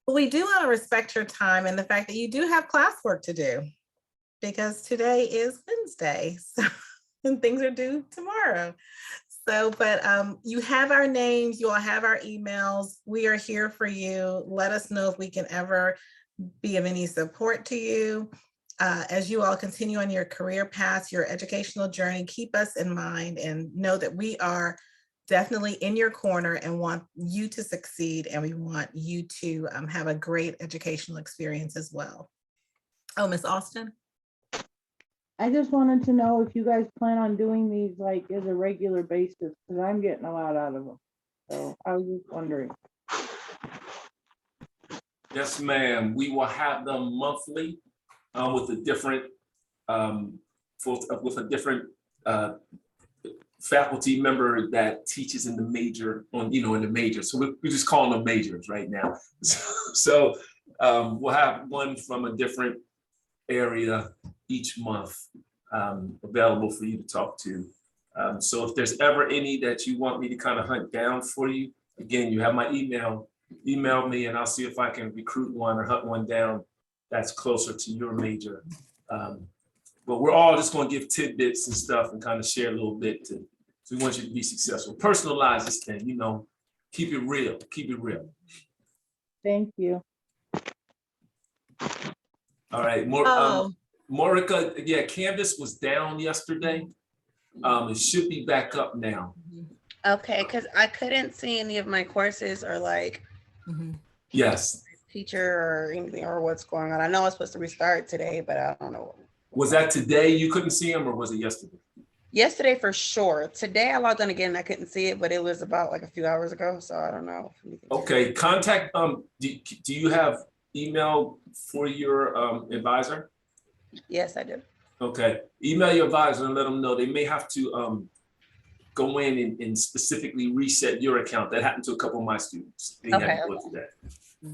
Well, we do want to respect your time and the fact that you do have classwork to do, because today is Wednesday, so, and things are due tomorrow. So, but you have our names, you all have our emails. We are here for you. Let us know if we can ever be of any support to you. As you all continue on your career paths, your educational journey, keep us in mind and know that we are definitely in your corner and want you to succeed. And we want you to have a great educational experience as well. Oh, Miss Austin. I just wanted to know if you guys plan on doing these like as a regular basis, because I'm getting a lot out of them. So I was just wondering. Yes, ma'am. We will have them monthly with a different with a different faculty member that teaches in the major in the major. So we're just calling them majors right now. So we'll have one from a different area each month available for you to talk to. So if there's ever any that you want me to kind of hunt down for you, again, you have my email me and I'll see if I can recruit one or hunt one down that's closer to your major. But we're all just going to give tidbits and stuff and kind of share a little bit so we want you to be successful. Personalize this thing, keep it real, Thank you. All right, Morica, yeah, Canvas was down yesterday. It should be back up now. Okay, because I couldn't see any of my courses or like Yes. teacher or anything or what's going on. I know it's supposed to restart today, but I don't know. Was that today you couldn't see them or was it yesterday? Yesterday for sure. Today I logged on again and I couldn't see it, but it was about like a few hours ago. So I don't know. Okay, contact, do you have email for your advisor? Yes, I do. Okay, email your advisor and let them know. They may have to go in and specifically reset your account. That happened to a couple of my students. They had to go through that.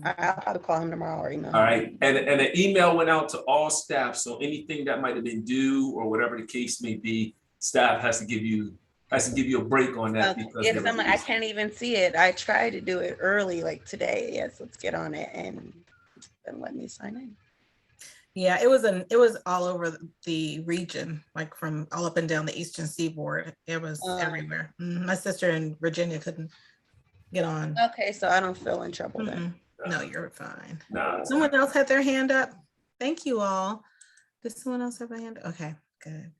I'll have to call him tomorrow or email. All right, and an email went out to all staff. So anything that might have been due or whatever the case may be, staff has to give you a break on that. Because yes, I'm like, I can't even see it. I tried to do it early, like today. Yes, let's get on it and then let me sign in. Yeah, it was all over the region, like from all up and down the Eastern Seaboard. It was everywhere. My sister in Virginia couldn't get on. Okay, so I don't feel in trouble then. No, you're fine. No. Someone else had their hand up. Thank you all. Did someone else have a hand? Okay, good.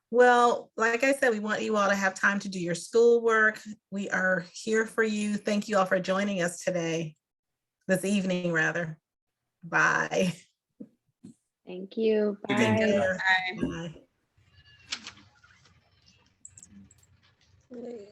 Well, like I said, we want you all to have time to do your schoolwork. We are here for you. Thank you all for joining us today, this evening rather. Bye. Thank you. Bye. Thank you. Bye. Bye.